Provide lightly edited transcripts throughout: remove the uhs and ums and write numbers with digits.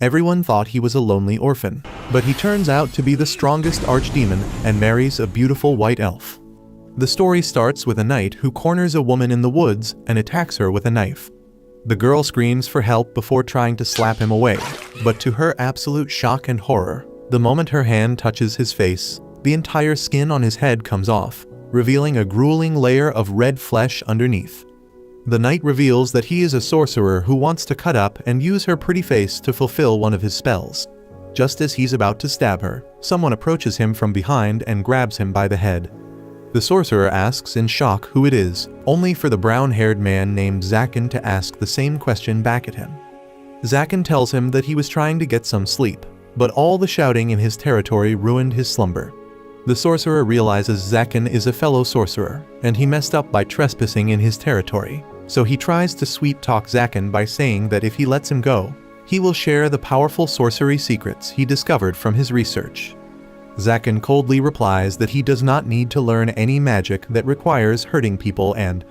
Everyone thought he was a lonely orphan, but he turns out to be the strongest archdemon and marries a beautiful white elf. The story starts with a knight who corners a woman in the woods and attacks her with a knife. The girl screams for help before trying to slap him away, but to her absolute shock and horror, the moment her hand touches his face, the entire skin on his head comes off, revealing a grueling layer of red flesh underneath. The knight reveals that he is a sorcerer who wants to cut up and use her pretty face to fulfill one of his spells. Just as he's about to stab her, someone approaches him from behind and grabs him by the head. The sorcerer asks in shock who it is, only for the brown-haired man named Zakin to ask the same question back at him. Zakin tells him that he was trying to get some sleep, but all the shouting in his territory ruined his slumber. The sorcerer realizes Zakin is a fellow sorcerer, and he messed up by trespassing in his territory. So he tries to sweet-talk Zakin by saying that if he lets him go, he will share the powerful sorcery secrets he discovered from his research. Zakin coldly replies that he does not need to learn any magic that requires hurting people and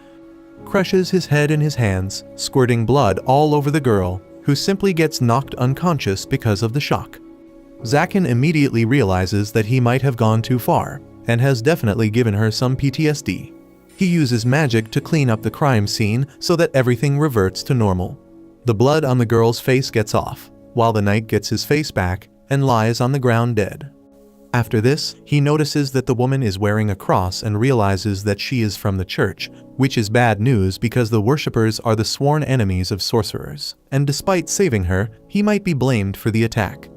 crushes his head in his hands, squirting blood all over the girl, who simply gets knocked unconscious because of the shock. Zakin immediately realizes that he might have gone too far, and has definitely given her some PTSD. He uses magic to clean up the crime scene so that everything reverts to normal. The blood on the girl's face gets off, while the knight gets his face back and lies on the ground dead. After this, he notices that the woman is wearing a cross and realizes that she is from the church, which is bad news because the worshippers are the sworn enemies of sorcerers, and despite saving her, he might be blamed for the attack.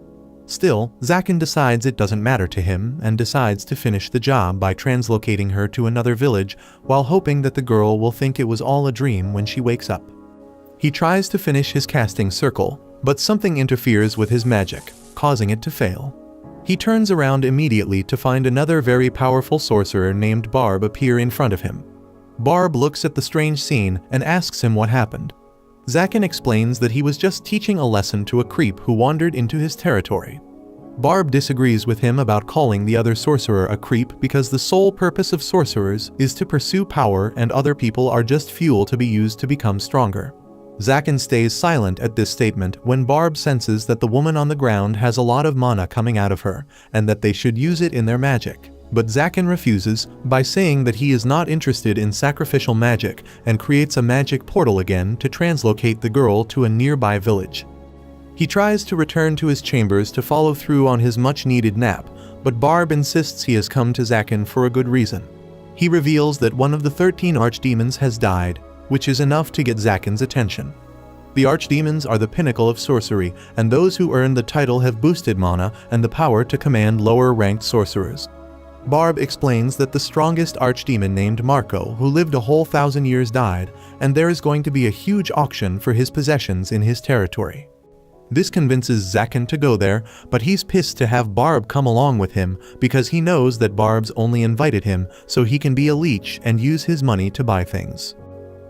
Still, Zakin decides it doesn't matter to him and decides to finish the job by translocating her to another village while hoping that the girl will think it was all a dream when she wakes up. He tries to finish his casting circle, but something interferes with his magic, causing it to fail. He turns around immediately to find another very powerful sorcerer named Barb appear in front of him. Barb looks at the strange scene and asks him what happened. Zakin explains that he was just teaching a lesson to a creep who wandered into his territory. Barb disagrees with him about calling the other sorcerer a creep because the sole purpose of sorcerers is to pursue power and other people are just fuel to be used to become stronger. Zakin stays silent at this statement when Barb senses that the woman on the ground has a lot of mana coming out of her and that they should use it in their magic. But Zakin refuses by saying that he is not interested in sacrificial magic and creates a magic portal again to translocate the girl to a nearby village. He tries to return to his chambers to follow through on his much-needed nap, but Barb insists he has come to Zakin for a good reason. He reveals that one of the 13 archdemons has died, which is enough to get Zakin's attention. The archdemons are the pinnacle of sorcery, and those who earn the title have boosted mana and the power to command lower-ranked sorcerers. Barb explains that the strongest archdemon named Marco, who lived a whole 1,000 years, died, and there is going to be a huge auction for his possessions in his territory. This convinces Zakin to go there, but he's pissed to have Barb come along with him because he knows that Barb's only invited him so he can be a leech and use his money to buy things.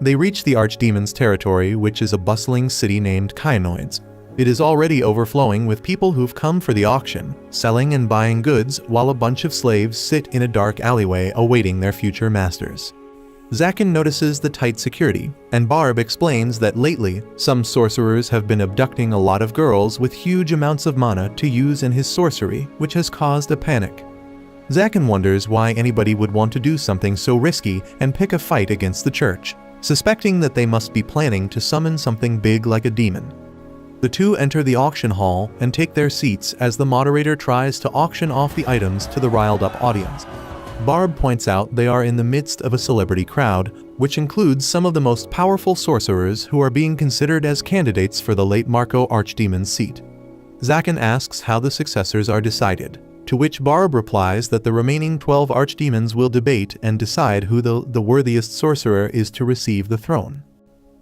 They reach the archdemon's territory, which is a bustling city named Kyanoids. It is already overflowing with people who've come for the auction, selling and buying goods while a bunch of slaves sit in a dark alleyway awaiting their future masters. Zakin notices the tight security, and Barb explains that lately, some sorcerers have been abducting a lot of girls with huge amounts of mana to use in his sorcery, which has caused a panic. Zakin wonders why anybody would want to do something so risky and pick a fight against the church, suspecting that they must be planning to summon something big like a demon. The two enter the auction hall and take their seats as the moderator tries to auction off the items to the riled-up audience. Barb points out they are in the midst of a celebrity crowd, which includes some of the most powerful sorcerers who are being considered as candidates for the late Marco archdemon's seat. Zakin asks how the successors are decided, to which Barb replies that the remaining 12 archdemons will debate and decide who the worthiest sorcerer is to receive the throne.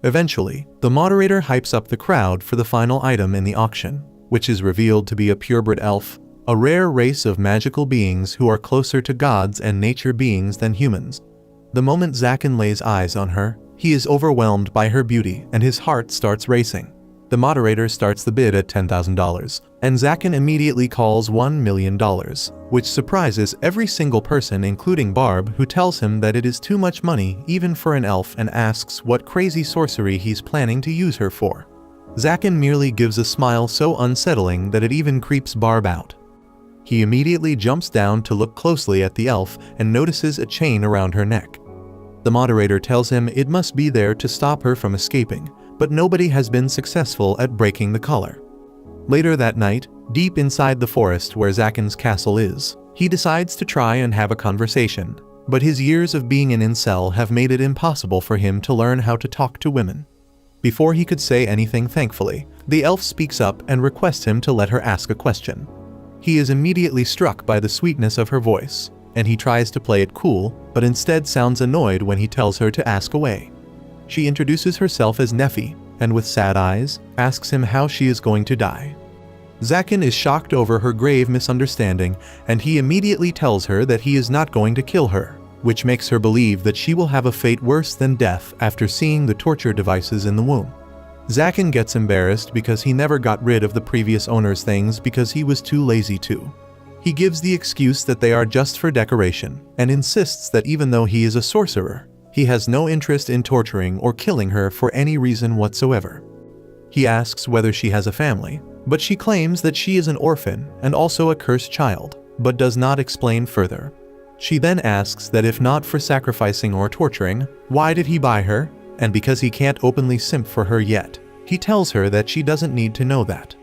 Eventually, the moderator hypes up the crowd for the final item in the auction, which is revealed to be a purebred elf, a rare race of magical beings who are closer to gods and nature beings than humans. The moment Zakin lays eyes on her, he is overwhelmed by her beauty and his heart starts racing. The moderator starts the bid at $10,000, and Zakin immediately calls $1 million, which surprises every single person including Barb, who tells him that it is too much money even for an elf and asks what crazy sorcery he's planning to use her for. Zakin merely gives a smile so unsettling that it even creeps Barb out. He immediately jumps down to look closely at the elf and notices a chain around her neck. The moderator tells him it must be there to stop her from escaping, but nobody has been successful at breaking the collar. Later that night, deep inside the forest where Zakin's castle is, he decides to try and have a conversation, but his years of being an incel have made it impossible for him to learn how to talk to women. Before he could say anything, thankfully, the elf speaks up and requests him to let her ask a question. He is immediately struck by the sweetness of her voice, and he tries to play it cool, but instead sounds annoyed when he tells her to ask away. She introduces herself as Nefi, and with sad eyes, asks him how she is going to die. Zakin is shocked over her grave misunderstanding, and he immediately tells her that he is not going to kill her, which makes her believe that she will have a fate worse than death after seeing the torture devices in the womb. Zakin gets embarrassed because he never got rid of the previous owner's things because he was too lazy to. He gives the excuse that they are just for decoration, and insists that even though he is a sorcerer, he has no interest in torturing or killing her for any reason whatsoever. He asks whether she has a family, but she claims that she is an orphan and also a cursed child, but does not explain further. She then asks that if not for sacrificing or torturing, why did he buy her? And because he can't openly simp for her yet, he tells her that she doesn't need to know that.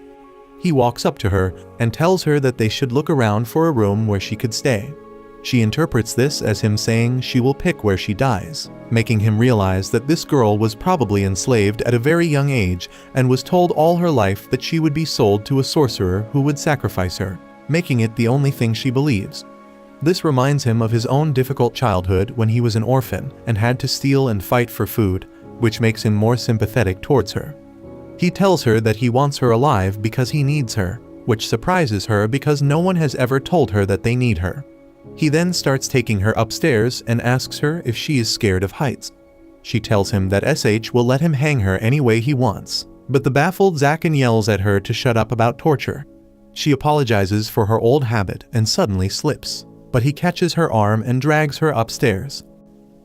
He walks up to her and tells her that they should look around for a room where she could stay. She interprets this as him saying she will pick where she dies, making him realize that this girl was probably enslaved at a very young age and was told all her life that she would be sold to a sorcerer who would sacrifice her, making it the only thing she believes. This reminds him of his own difficult childhood when he was an orphan and had to steal and fight for food, which makes him more sympathetic towards her. He tells her that he wants her alive because he needs her, which surprises her because no one has ever told her that they need her. He then starts taking her upstairs and asks her if she is scared of heights. She tells him that SH will let him hang her any way he wants, but the baffled Zakin yells at her to shut up about torture. She apologizes for her old habit and suddenly slips, but he catches her arm and drags her upstairs.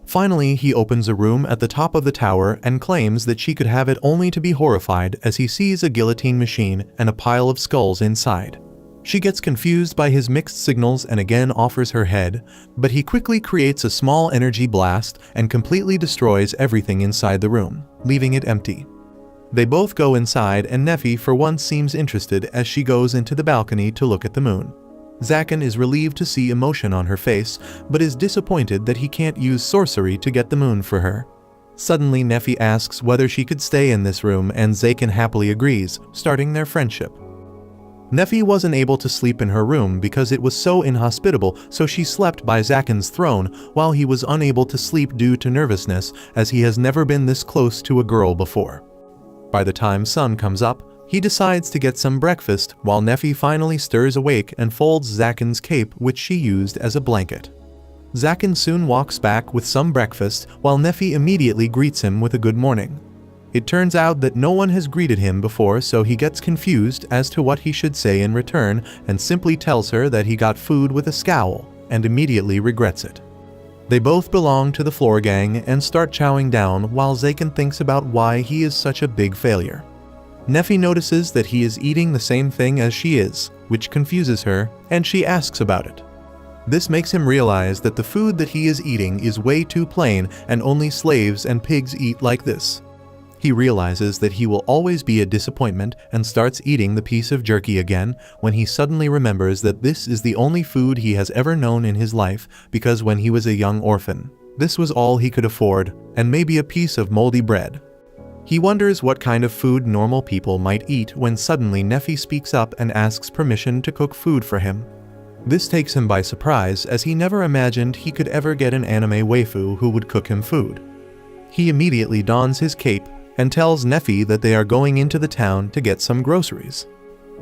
Finally, he opens a room at the top of the tower and claims that she could have it only to be horrified as he sees a guillotine machine and a pile of skulls inside. She gets confused by his mixed signals and again offers her head, but he quickly creates a small energy blast and completely destroys everything inside the room, leaving it empty. They both go inside and Nefi for once seems interested as she goes into the balcony to look at the moon. Zakin is relieved to see emotion on her face, but is disappointed that he can't use sorcery to get the moon for her. Suddenly, Nefi asks whether she could stay in this room and Zakin happily agrees, starting their friendship. Nefi wasn't able to sleep in her room because it was so inhospitable, so she slept by Zakin's throne while he was unable to sleep due to nervousness as he has never been this close to a girl before. By the time sun comes up, he decides to get some breakfast while Nefi finally stirs awake and folds Zakin's cape, which she used as a blanket. Zakin soon walks back with some breakfast while Nefi immediately greets him with a good morning. It turns out that no one has greeted him before, so he gets confused as to what he should say in return and simply tells her that he got food with a scowl and immediately regrets it. They both belong to the floor gang and start chowing down while Zakin thinks about why he is such a big failure. Nefi notices that he is eating the same thing as she is, which confuses her, and she asks about it. This makes him realize that the food that he is eating is way too plain and only slaves and pigs eat like this. He realizes that he will always be a disappointment and starts eating the piece of jerky again when he suddenly remembers that this is the only food he has ever known in his life because when he was a young orphan, this was all he could afford, and maybe a piece of moldy bread. He wonders what kind of food normal people might eat when suddenly Nefi speaks up and asks permission to cook food for him. This takes him by surprise as he never imagined he could ever get an anime waifu who would cook him food. He immediately dons his cape and tells Nefi that they are going into the town to get some groceries.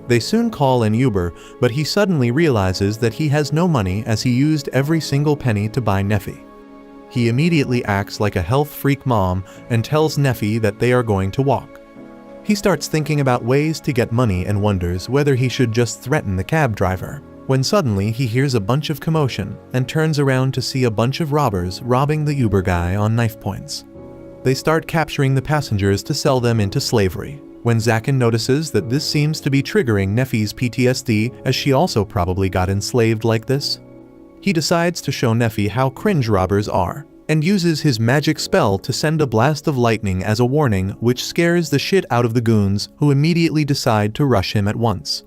They soon call an Uber, but he suddenly realizes that he has no money as he used every single penny to buy Nefi. He immediately acts like a health freak mom and tells Nefi that they are going to walk. He starts thinking about ways to get money and wonders whether he should just threaten the cab driver, when suddenly he hears a bunch of commotion and turns around to see a bunch of robbers robbing the Uber guy on knife points. They start capturing the passengers to sell them into slavery. When Zakin notices that this seems to be triggering Nefi's PTSD, as she also probably got enslaved like this, he decides to show Nefi how cringe robbers are, and uses his magic spell to send a blast of lightning as a warning, which scares the shit out of the goons, who immediately decide to rush him at once.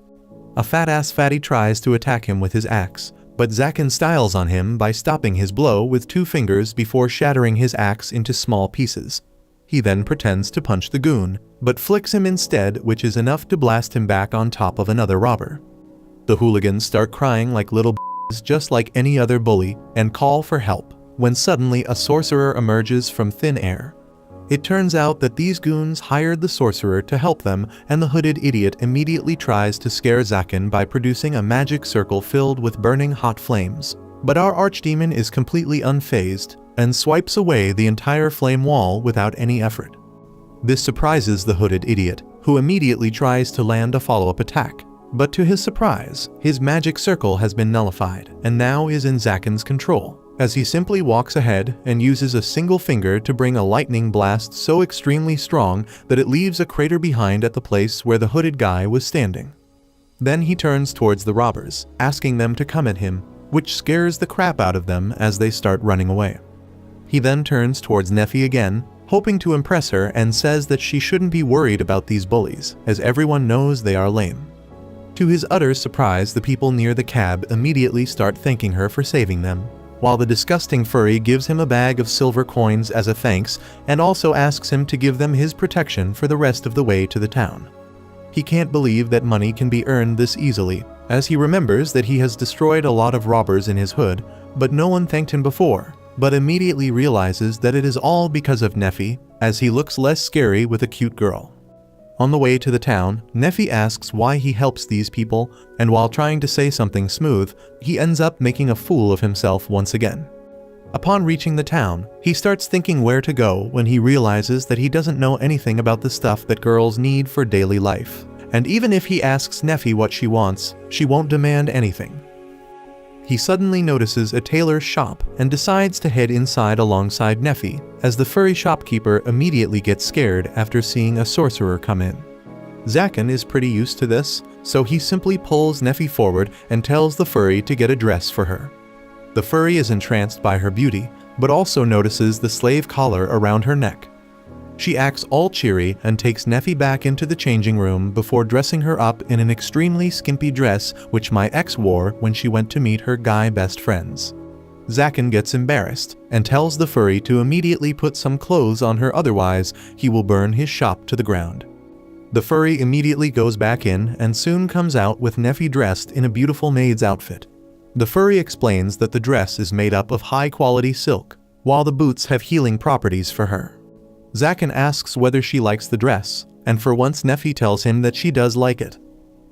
A fat-ass fatty tries to attack him with his axe, but Zakin styles on him by stopping his blow with 2 fingers before shattering his axe into small pieces. He then pretends to punch the goon, but flicks him instead, which is enough to blast him back on top of another robber. The hooligans start crying like little b****s just like any other bully, and call for help, when suddenly a sorcerer emerges from thin air. It turns out that these goons hired the sorcerer to help them, and the hooded idiot immediately tries to scare Zakin by producing a magic circle filled with burning hot flames. But our archdemon is completely unfazed, and swipes away the entire flame wall without any effort. This surprises the hooded idiot, who immediately tries to land a follow-up attack. But to his surprise, his magic circle has been nullified, and now is in Zakin's control, as he simply walks ahead and uses a single finger to bring a lightning blast so extremely strong that it leaves a crater behind at the place where the hooded guy was standing. Then he turns towards the robbers, asking them to come at him, which scares the crap out of them as they start running away. He then turns towards Nefi again, hoping to impress her, and says that she shouldn't be worried about these bullies, as everyone knows they are lame. To his utter surprise, the people near the cab immediately start thanking her for saving them, while the disgusting furry gives him a bag of silver coins as a thanks and also asks him to give them his protection for the rest of the way to the town. He can't believe that money can be earned this easily, as he remembers that he has destroyed a lot of robbers in his hood, but no one thanked him before, but immediately realizes that it is all because of Nefi, as he looks less scary with a cute girl. On the way to the town, Nefi asks why he helps these people, and while trying to say something smooth, he ends up making a fool of himself once again. Upon reaching the town, he starts thinking where to go when he realizes that he doesn't know anything about the stuff that girls need for daily life, and even if he asks Nefi what she wants, she won't demand anything. He suddenly notices a tailor's shop and decides to head inside alongside Nefi, as the furry shopkeeper immediately gets scared after seeing a sorcerer come in. Zakin is pretty used to this, so he simply pulls Nefi forward and tells the furry to get a dress for her. The furry is entranced by her beauty, but also notices the slave collar around her neck. She acts all cheery and takes Nefi back into the changing room before dressing her up in an extremely skimpy dress which my ex wore when she went to meet her guy best friends. Zakin gets embarrassed and tells the furry to immediately put some clothes on her, otherwise he will burn his shop to the ground. The furry immediately goes back in and soon comes out with Nefi dressed in a beautiful maid's outfit. The furry explains that the dress is made up of high-quality silk, while the boots have healing properties for her. Zakin asks whether she likes the dress, and for once Nefi tells him that she does like it.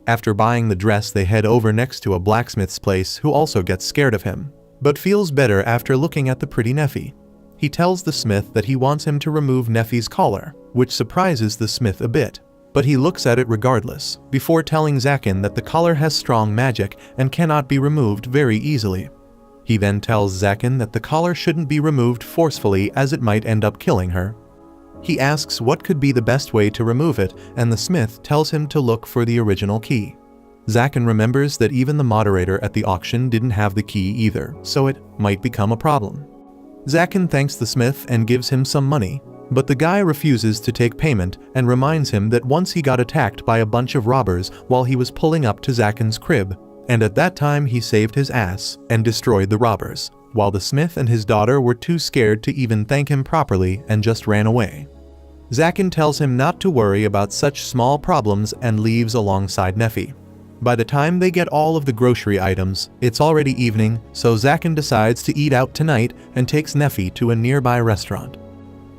After buying the dress, they head over next to a blacksmith's place, who also gets scared of him, but feels better after looking at the pretty Nefi. He tells the smith that he wants him to remove Nefi's collar, which surprises the smith a bit, but he looks at it regardless, before telling Zakin that the collar has strong magic and cannot be removed very easily. He then tells Zakin that the collar shouldn't be removed forcefully, as it might end up killing her. He asks what could be the best way to remove it, and the smith tells him to look for the original key. Zakin remembers that even the moderator at the auction didn't have the key either, so it might become a problem. Zakin thanks the smith and gives him some money, but the guy refuses to take payment and reminds him that once he got attacked by a bunch of robbers while he was pulling up to Zakin's crib, and at that time he saved his ass and destroyed the robbers, while the smith and his daughter were too scared to even thank him properly and just ran away. Zakin tells him not to worry about such small problems and leaves alongside Nefi. By the time they get all of the grocery items, it's already evening, so Zakin decides to eat out tonight and takes Nefi to a nearby restaurant.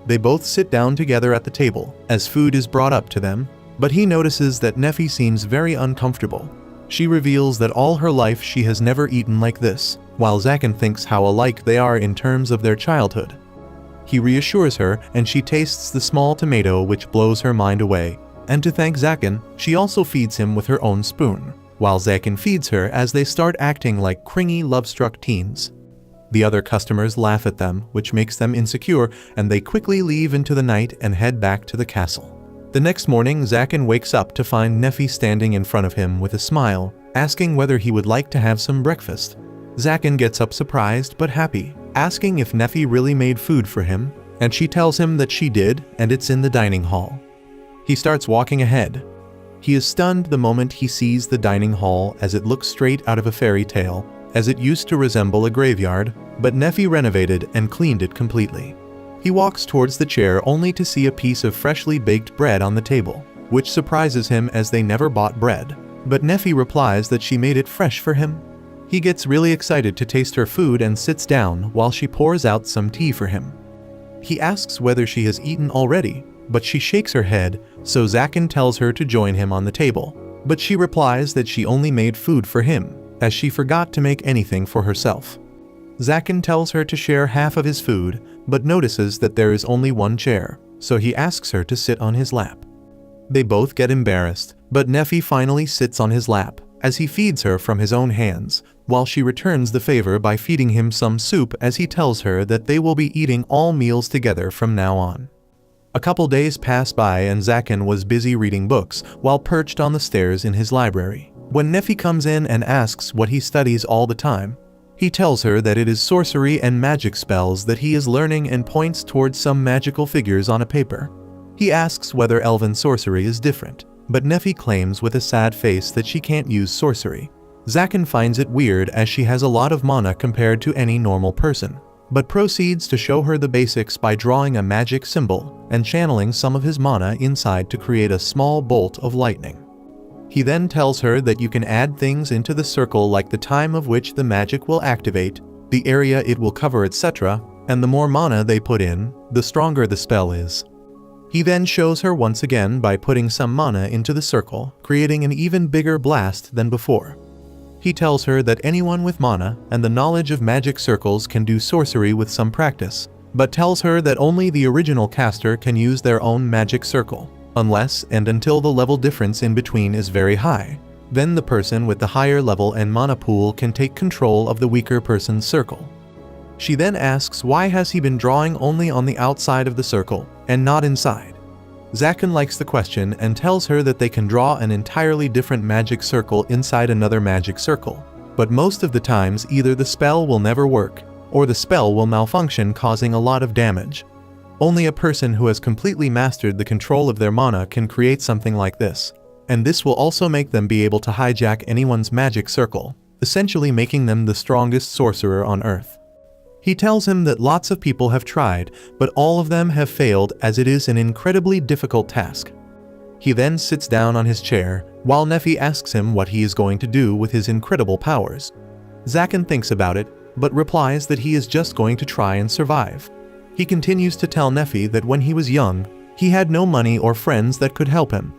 They both sit down together at the table, as food is brought up to them, but he notices that Nefi seems very uncomfortable. She reveals that all her life she has never eaten like this, while Zakin thinks how alike they are in terms of their childhood. He reassures her, and she tastes the small tomato, which blows her mind away, and to thank Zakin, she also feeds him with her own spoon, while Zakin feeds her as they start acting like clingy, love-struck teens. The other customers laugh at them, which makes them insecure, and they quickly leave into the night and head back to the castle. The next morning, Zakin wakes up to find Nefi standing in front of him with a smile, asking whether he would like to have some breakfast. Zakin gets up surprised but happy, asking if Nefi really made food for him, and she tells him that she did, and it's in the dining hall. He starts walking ahead. He is stunned the moment he sees the dining hall, as it looks straight out of a fairy tale, as it used to resemble a graveyard, but Nefi renovated and cleaned it completely. He walks towards the chair only to see a piece of freshly baked bread on the table, which surprises him as they never bought bread. But Nefi replies that she made it fresh for him. He gets really excited to taste her food and sits down while she pours out some tea for him. He asks whether she has eaten already, but she shakes her head, so Zakin tells her to join him on the table. But she replies that she only made food for him, as she forgot to make anything for herself. Zakin tells her to share half of his food, but notices that there is only one chair, so he asks her to sit on his lap. They both get embarrassed, but Nefi finally sits on his lap, as he feeds her from his own hands, while she returns the favor by feeding him some soup as he tells her that they will be eating all meals together from now on. A couple days pass by and Zakin was busy reading books while perched on the stairs in his library, when Nefi comes in and asks what he studies all the time. He tells her that it is sorcery and magic spells that he is learning and points towards some magical figures on a paper. He asks whether elven sorcery is different, but Nefi claims with a sad face that she can't use sorcery. Zakin finds it weird as she has a lot of mana compared to any normal person, but proceeds to show her the basics by drawing a magic symbol and channeling some of his mana inside to create a small bolt of lightning. He then tells her that you can add things into the circle like the time of which the magic will activate, the area it will cover, etc., and the more mana they put in, the stronger the spell is. He then shows her once again by putting some mana into the circle, creating an even bigger blast than before. He tells her that anyone with mana and the knowledge of magic circles can do sorcery with some practice, but tells her that only the original caster can use their own magic circle, unless and until the level difference in between is very high. Then the person with the higher level and mana pool can take control of the weaker person's circle. She then asks why has he been drawing only on the outside of the circle and not inside. Zakin likes the question and tells her that they can draw an entirely different magic circle inside another magic circle, but most of the times either the spell will never work, or the spell will malfunction, causing a lot of damage. Only a person who has completely mastered the control of their mana can create something like this, and this will also make them be able to hijack anyone's magic circle, essentially making them the strongest sorcerer on Earth. He tells him that lots of people have tried, but all of them have failed as it is an incredibly difficult task. He then sits down on his chair, while Nefi asks him what he is going to do with his incredible powers. Zakin thinks about it, but replies that he is just going to try and survive. He continues to tell Nefi that when he was young, he had no money or friends that could help him.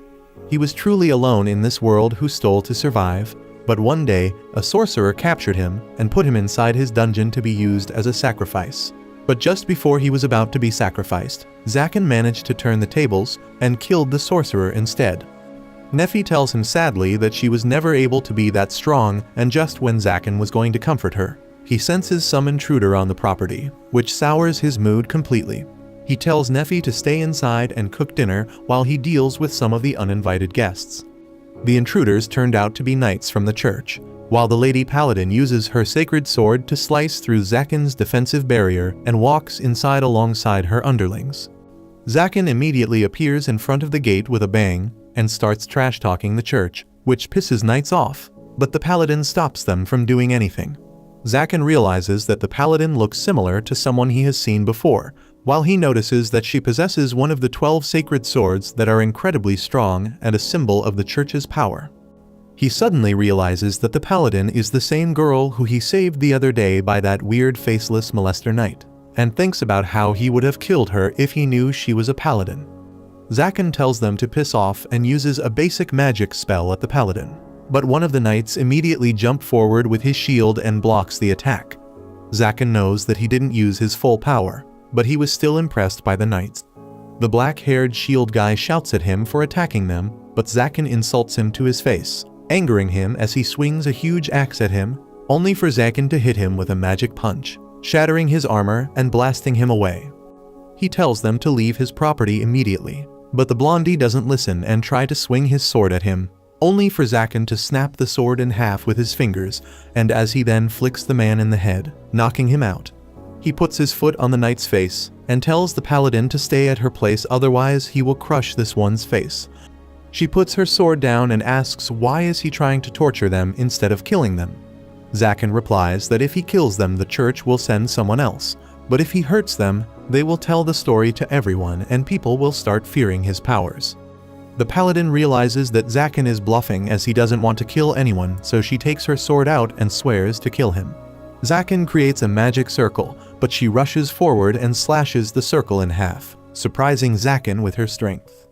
He was truly alone in this world who stole to survive, but one day, a sorcerer captured him and put him inside his dungeon to be used as a sacrifice. But just before he was about to be sacrificed, Zakin managed to turn the tables and killed the sorcerer instead. Nefi tells him sadly that she was never able to be that strong, and just when Zakin was going to comfort her, he senses some intruder on the property, which sours his mood completely. He tells Nefi to stay inside and cook dinner while he deals with some of the uninvited guests. The intruders turned out to be knights from the church, while the Lady Paladin uses her sacred sword to slice through Zakin's defensive barrier and walks inside alongside her underlings. Zakin immediately appears in front of the gate with a bang and starts trash-talking the church, which pisses knights off, but the Paladin stops them from doing anything. Zakin realizes that the Paladin looks similar to someone he has seen before, while he notices that she possesses one of the 12 sacred swords that are incredibly strong and a symbol of the church's power. He suddenly realizes that the Paladin is the same girl who he saved the other day by that weird faceless molester knight, and thinks about how he would have killed her if he knew she was a Paladin. Zakin tells them to piss off and uses a basic magic spell at the Paladin, but one of the knights immediately jumps forward with his shield and blocks the attack. Zakin knows that he didn't use his full power, but he was still impressed by the knights. The black-haired shield guy shouts at him for attacking them, but Zakin insults him to his face, angering him as he swings a huge axe at him, only for Zakin to hit him with a magic punch, shattering his armor and blasting him away. He tells them to leave his property immediately, But the blondie doesn't listen and try to swing his sword at him, only for Zaken to snap the sword in half with his fingers, and as he then flicks the man in the head, knocking him out. He puts his foot on the knight's face and tells the paladin to stay at her place, otherwise he will crush this one's face. She puts her sword down and asks why is he trying to torture them instead of killing them. Zaken replies that if he kills them the church will send someone else, but if he hurts them, they will tell the story to everyone and people will start fearing his powers. The paladin realizes that Zaken is bluffing as he doesn't want to kill anyone, so she takes her sword out and swears to kill him. Zaken creates a magic circle, but she rushes forward and slashes the circle in half, surprising Zaken with her strength.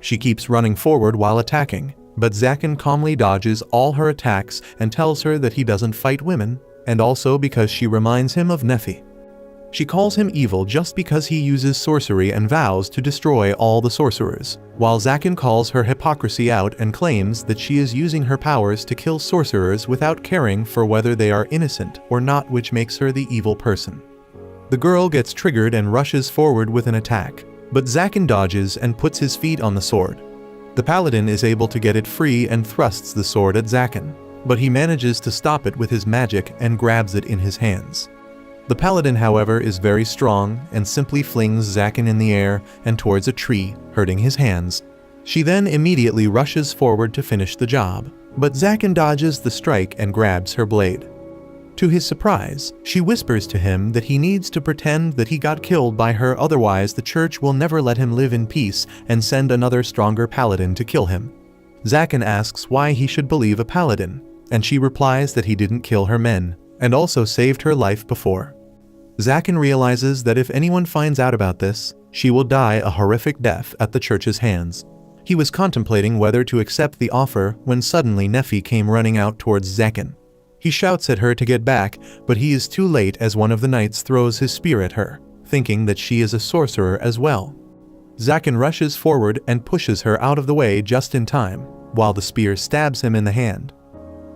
She keeps running forward while attacking, but Zaken calmly dodges all her attacks and tells her that he doesn't fight women, and also because she reminds him of Nephi. She calls him evil just because he uses sorcery and vows to destroy all the sorcerers, while Zaken calls her hypocrisy out and claims that she is using her powers to kill sorcerers without caring for whether they are innocent or not, which makes her the evil person. The girl gets triggered and rushes forward with an attack, but Zaken dodges and puts his feet on the sword. The paladin is able to get it free and thrusts the sword at Zaken, but he manages to stop it with his magic and grabs it in his hands. The paladin, however, is very strong and simply flings Zaken in the air and towards a tree, hurting his hands. She then immediately rushes forward to finish the job, but Zaken dodges the strike and grabs her blade. To his surprise, she whispers to him that he needs to pretend that he got killed by her, otherwise the church will never let him live in peace and send another stronger paladin to kill him. Zaken asks why he should believe a paladin, and she replies that he didn't kill her men, and also saved her life before. Zaken realizes that if anyone finds out about this, she will die a horrific death at the church's hands. He was contemplating whether to accept the offer when suddenly Nephi came running out towards Zaken. He shouts at her to get back, but he is too late as one of the knights throws his spear at her, thinking that she is a sorcerer as well. Zaken rushes forward and pushes her out of the way just in time, while the spear stabs him in the hand.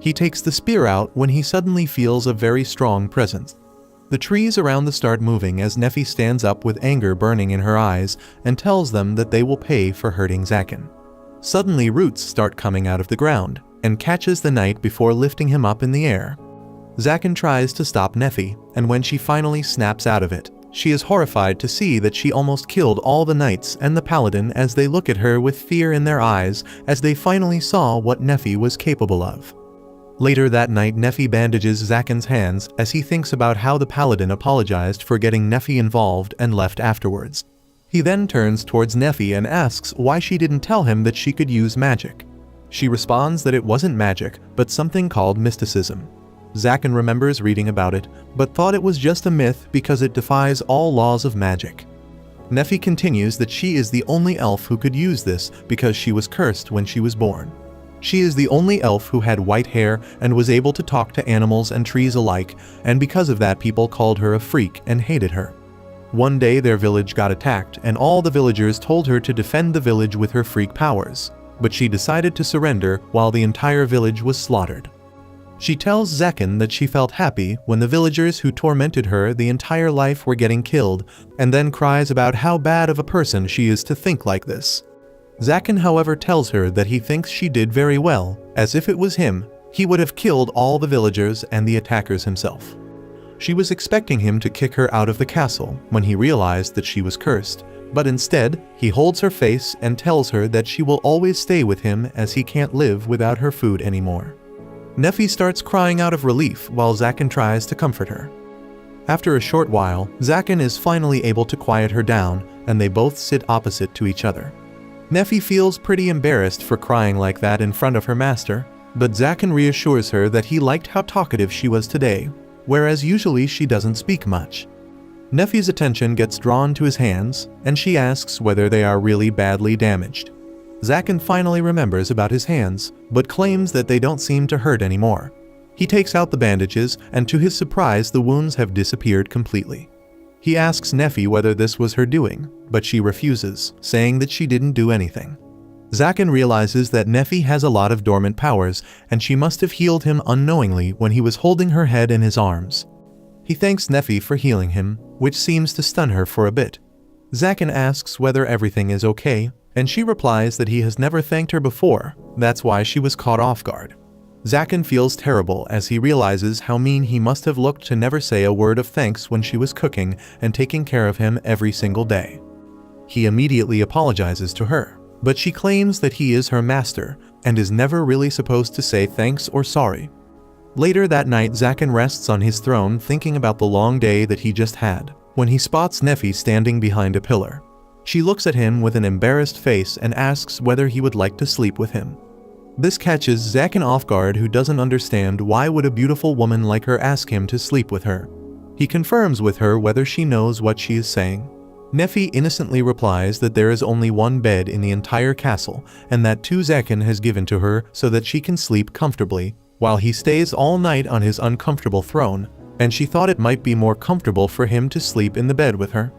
He takes the spear out when he suddenly feels a very strong presence. The trees around them start moving as Nephi stands up with anger burning in her eyes and tells them that they will pay for hurting Zaken. Suddenly roots start coming out of the ground and catches the knight before lifting him up in the air. Zaken tries to stop Nephi, and when she finally snaps out of it, she is horrified to see that she almost killed all the knights and the paladin as they look at her with fear in their eyes as they finally saw what Nephi was capable of. Later that night, Nephi bandages Zaken's hands as he thinks about how the paladin apologized for getting Nephi involved and left afterwards. He then turns towards Nephi and asks why she didn't tell him that she could use magic. She responds that it wasn't magic, but something called mysticism. Zaken remembers reading about it, but thought it was just a myth because it defies all laws of magic. Nephi continues that she is the only elf who could use this because she was cursed when she was born. She is the only elf who had white hair and was able to talk to animals and trees alike, and because of that people called her a freak and hated her. One day their village got attacked and all the villagers told her to defend the village with her freak powers, but she decided to surrender while the entire village was slaughtered. She tells Zaken that she felt happy when the villagers who tormented her the entire life were getting killed, and then cries about how bad of a person she is to think like this. Zaken, however, tells her that he thinks she did very well, as if it was him, he would have killed all the villagers and the attackers himself. She was expecting him to kick her out of the castle when he realized that she was cursed, but instead, he holds her face and tells her that she will always stay with him as he can't live without her food anymore. Nephi starts crying out of relief while Zaken tries to comfort her. After a short while, Zaken is finally able to quiet her down and they both sit opposite to each other. Nephi feels pretty embarrassed for crying like that in front of her master, but Zaken reassures her that he liked how talkative she was today, whereas usually she doesn't speak much. Nephi's attention gets drawn to his hands, and she asks whether they are really badly damaged. Zaken finally remembers about his hands, but claims that they don't seem to hurt anymore. He takes out the bandages, and to his surprise the wounds have disappeared completely. He asks Nephi whether this was her doing, but she refuses, saying that she didn't do anything. Zaken realizes that Nephi has a lot of dormant powers, and she must have healed him unknowingly when he was holding her head in his arms. He thanks Nephi for healing him, which seems to stun her for a bit. Zaken asks whether everything is okay, and she replies that he has never thanked her before, that's why she was caught off guard. Zaken feels terrible as he realizes how mean he must have looked to never say a word of thanks when she was cooking and taking care of him every single day. He immediately apologizes to her, but she claims that he is her master and is never really supposed to say thanks or sorry. Later that night, Zaken rests on his throne thinking about the long day that he just had, when he spots Nefi standing behind a pillar. She looks at him with an embarrassed face and asks whether he would like to sleep with him. This catches Zaken off guard, who doesn't understand why would a beautiful woman like her ask him to sleep with her. He confirms with her whether she knows what she is saying. Nefi innocently replies that there is only one bed in the entire castle and that two Zaken has given to her so that she can sleep comfortably, while he stays all night on his uncomfortable throne, and she thought it might be more comfortable for him to sleep in the bed with her.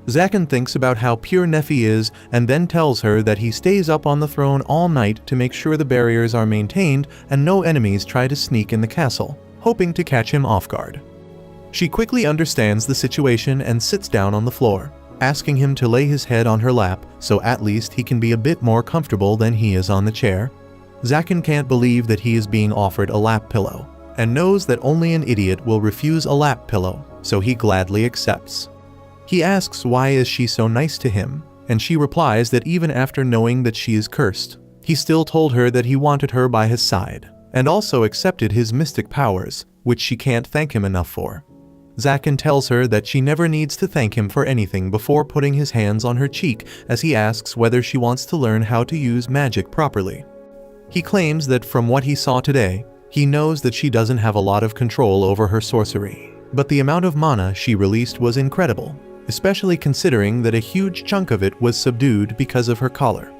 Zaken thinks about how pure Nefi is and then tells her that he stays up on the throne all night to make sure the barriers are maintained and no enemies try to sneak in the castle, hoping to catch him off guard. She quickly understands the situation and sits down on the floor, asking him to lay his head on her lap so at least he can be a bit more comfortable than he is on the chair. Zaken can't believe that he is being offered a lap pillow, and knows that only an idiot will refuse a lap pillow, so he gladly accepts. He asks why is she so nice to him, and she replies that even after knowing that she is cursed, he still told her that he wanted her by his side, and also accepted his mystic powers, which she can't thank him enough for. Zaken tells her that she never needs to thank him for anything before putting his hands on her cheek as he asks whether she wants to learn how to use magic properly. He claims that from what he saw today, he knows that she doesn't have a lot of control over her sorcery, but the amount of mana she released was incredible, especially considering that a huge chunk of it was subdued because of her collar.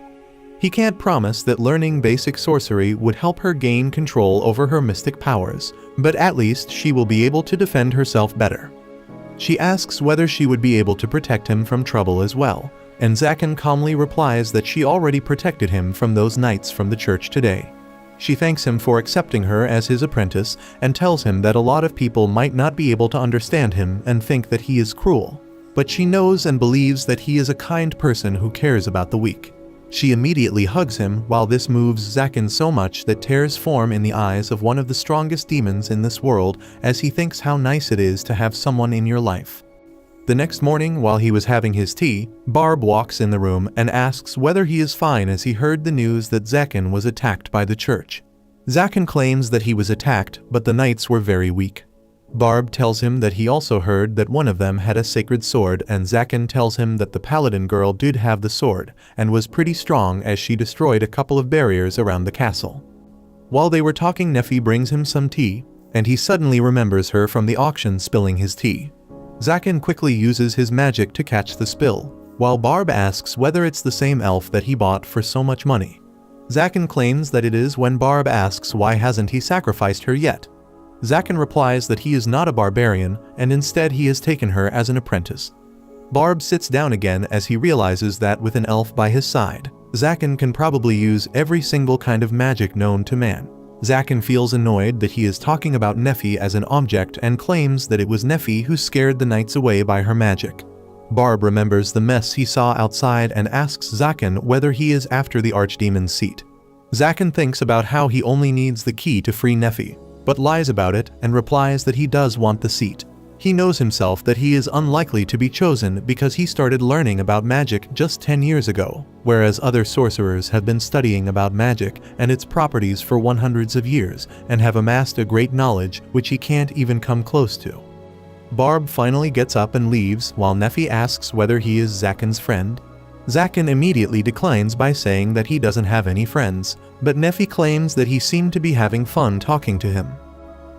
He can't promise that learning basic sorcery would help her gain control over her mystic powers, but at least she will be able to defend herself better. She asks whether she would be able to protect him from trouble as well, and Zaken calmly replies that she already protected him from those knights from the church today. She thanks him for accepting her as his apprentice and tells him that a lot of people might not be able to understand him and think that he is cruel, but she knows and believes that he is a kind person who cares about the weak. She immediately hugs him, while this moves Zaken so much that tears form in the eyes of one of the strongest demons in this world as he thinks how nice it is to have someone in your life. The next morning, while he was having his tea, Barb walks in the room and asks whether he is fine as he heard the news that Zaken was attacked by the church. Zaken claims that he was attacked, but the knights were very weak. Barb tells him that he also heard that one of them had a sacred sword, and Zaken tells him that the paladin girl did have the sword and was pretty strong as she destroyed a couple of barriers around the castle. While they were talking, Nefi brings him some tea, and he suddenly remembers her from the auction spilling his tea. Zaken quickly uses his magic to catch the spill, while Barb asks whether it's the same elf that he bought for so much money. Zaken claims that it is when Barb asks why hasn't he sacrificed her yet. Zaken replies that he is not a barbarian and instead he has taken her as an apprentice. Barb sits down again as he realizes that with an elf by his side, Zaken can probably use every single kind of magic known to man. Zaken feels annoyed that he is talking about Nefi as an object and claims that it was Nefi who scared the knights away by her magic. Barb remembers the mess he saw outside and asks Zaken whether he is after the archdemon's seat. Zaken thinks about how he only needs the key to free Nefi, but lies about it and replies that he does want the seat. He knows himself that he is unlikely to be chosen because he started learning about magic just 10 years ago, whereas other sorcerers have been studying about magic and its properties for hundreds of years and have amassed a great knowledge which he can't even come close to. Barb finally gets up and leaves while Nefi asks whether he is Zaken's friend. Zaken immediately declines by saying that he doesn't have any friends, but Nefi claims that he seemed to be having fun talking to him.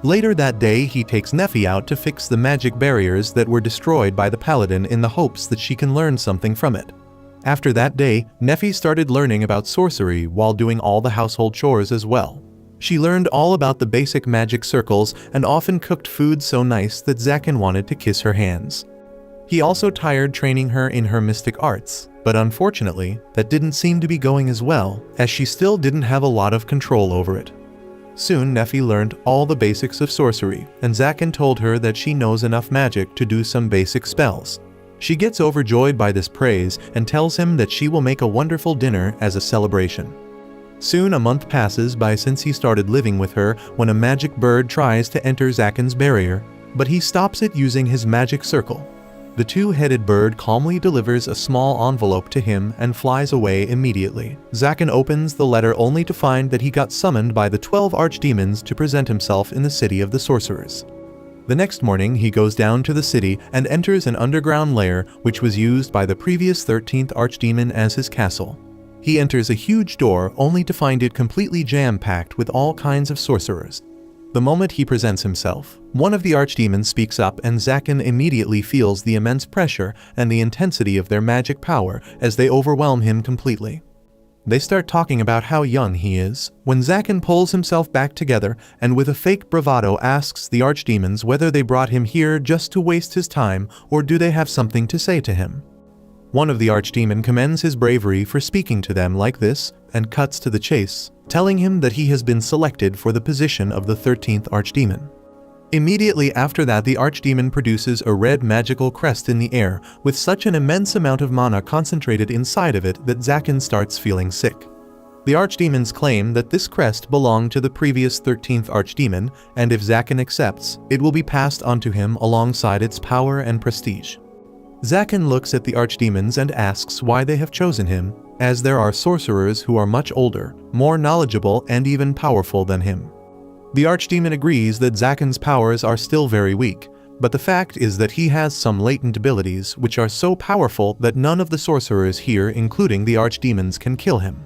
Later that day, he takes Nefi out to fix the magic barriers that were destroyed by the paladin in the hopes that she can learn something from it. After that day, Nefi started learning about sorcery while doing all the household chores as well. She learned all about the basic magic circles and often cooked food so nice that Zaken wanted to kiss her hands. He also tired training her in her mystic arts, but unfortunately, that didn't seem to be going as well, as she still didn't have a lot of control over it. Soon Nefi learned all the basics of sorcery, and Zaken told her that she knows enough magic to do some basic spells. She gets overjoyed by this praise and tells him that she will make a wonderful dinner as a celebration. Soon a month passes by since he started living with her when a magic bird tries to enter Zaken's barrier, but he stops it using his magic circle. The two-headed bird calmly delivers a small envelope to him and flies away immediately. Zaken opens the letter only to find that he got summoned by the 12 archdemons to present himself in the city of the sorcerers. The next morning he goes down to the city and enters an underground lair which was used by the previous 13th archdemon as his castle. He enters a huge door only to find it completely jam-packed with all kinds of sorcerers. The moment he presents himself, one of the archdemons speaks up and Zaken immediately feels the immense pressure and the intensity of their magic power as they overwhelm him completely. They start talking about how young he is, when Zaken pulls himself back together and with a fake bravado asks the archdemons whether they brought him here just to waste his time or do they have something to say to him. One of the archdemons commends his bravery for speaking to them like this and cuts to the chase, telling him that he has been selected for the position of the 13th archdemon. Immediately after that, the archdemon produces a red magical crest in the air with such an immense amount of mana concentrated inside of it that Zaken starts feeling sick. The archdemons claim that this crest belonged to the previous 13th archdemon, and if Zaken accepts, it will be passed on to him alongside its power and prestige. Zaken looks at the archdemons and asks why they have chosen him, as there are sorcerers who are much older, more knowledgeable and even powerful than him. The archdemon agrees that Zaken's powers are still very weak, but the fact is that he has some latent abilities which are so powerful that none of the sorcerers here, including the archdemons, can kill him.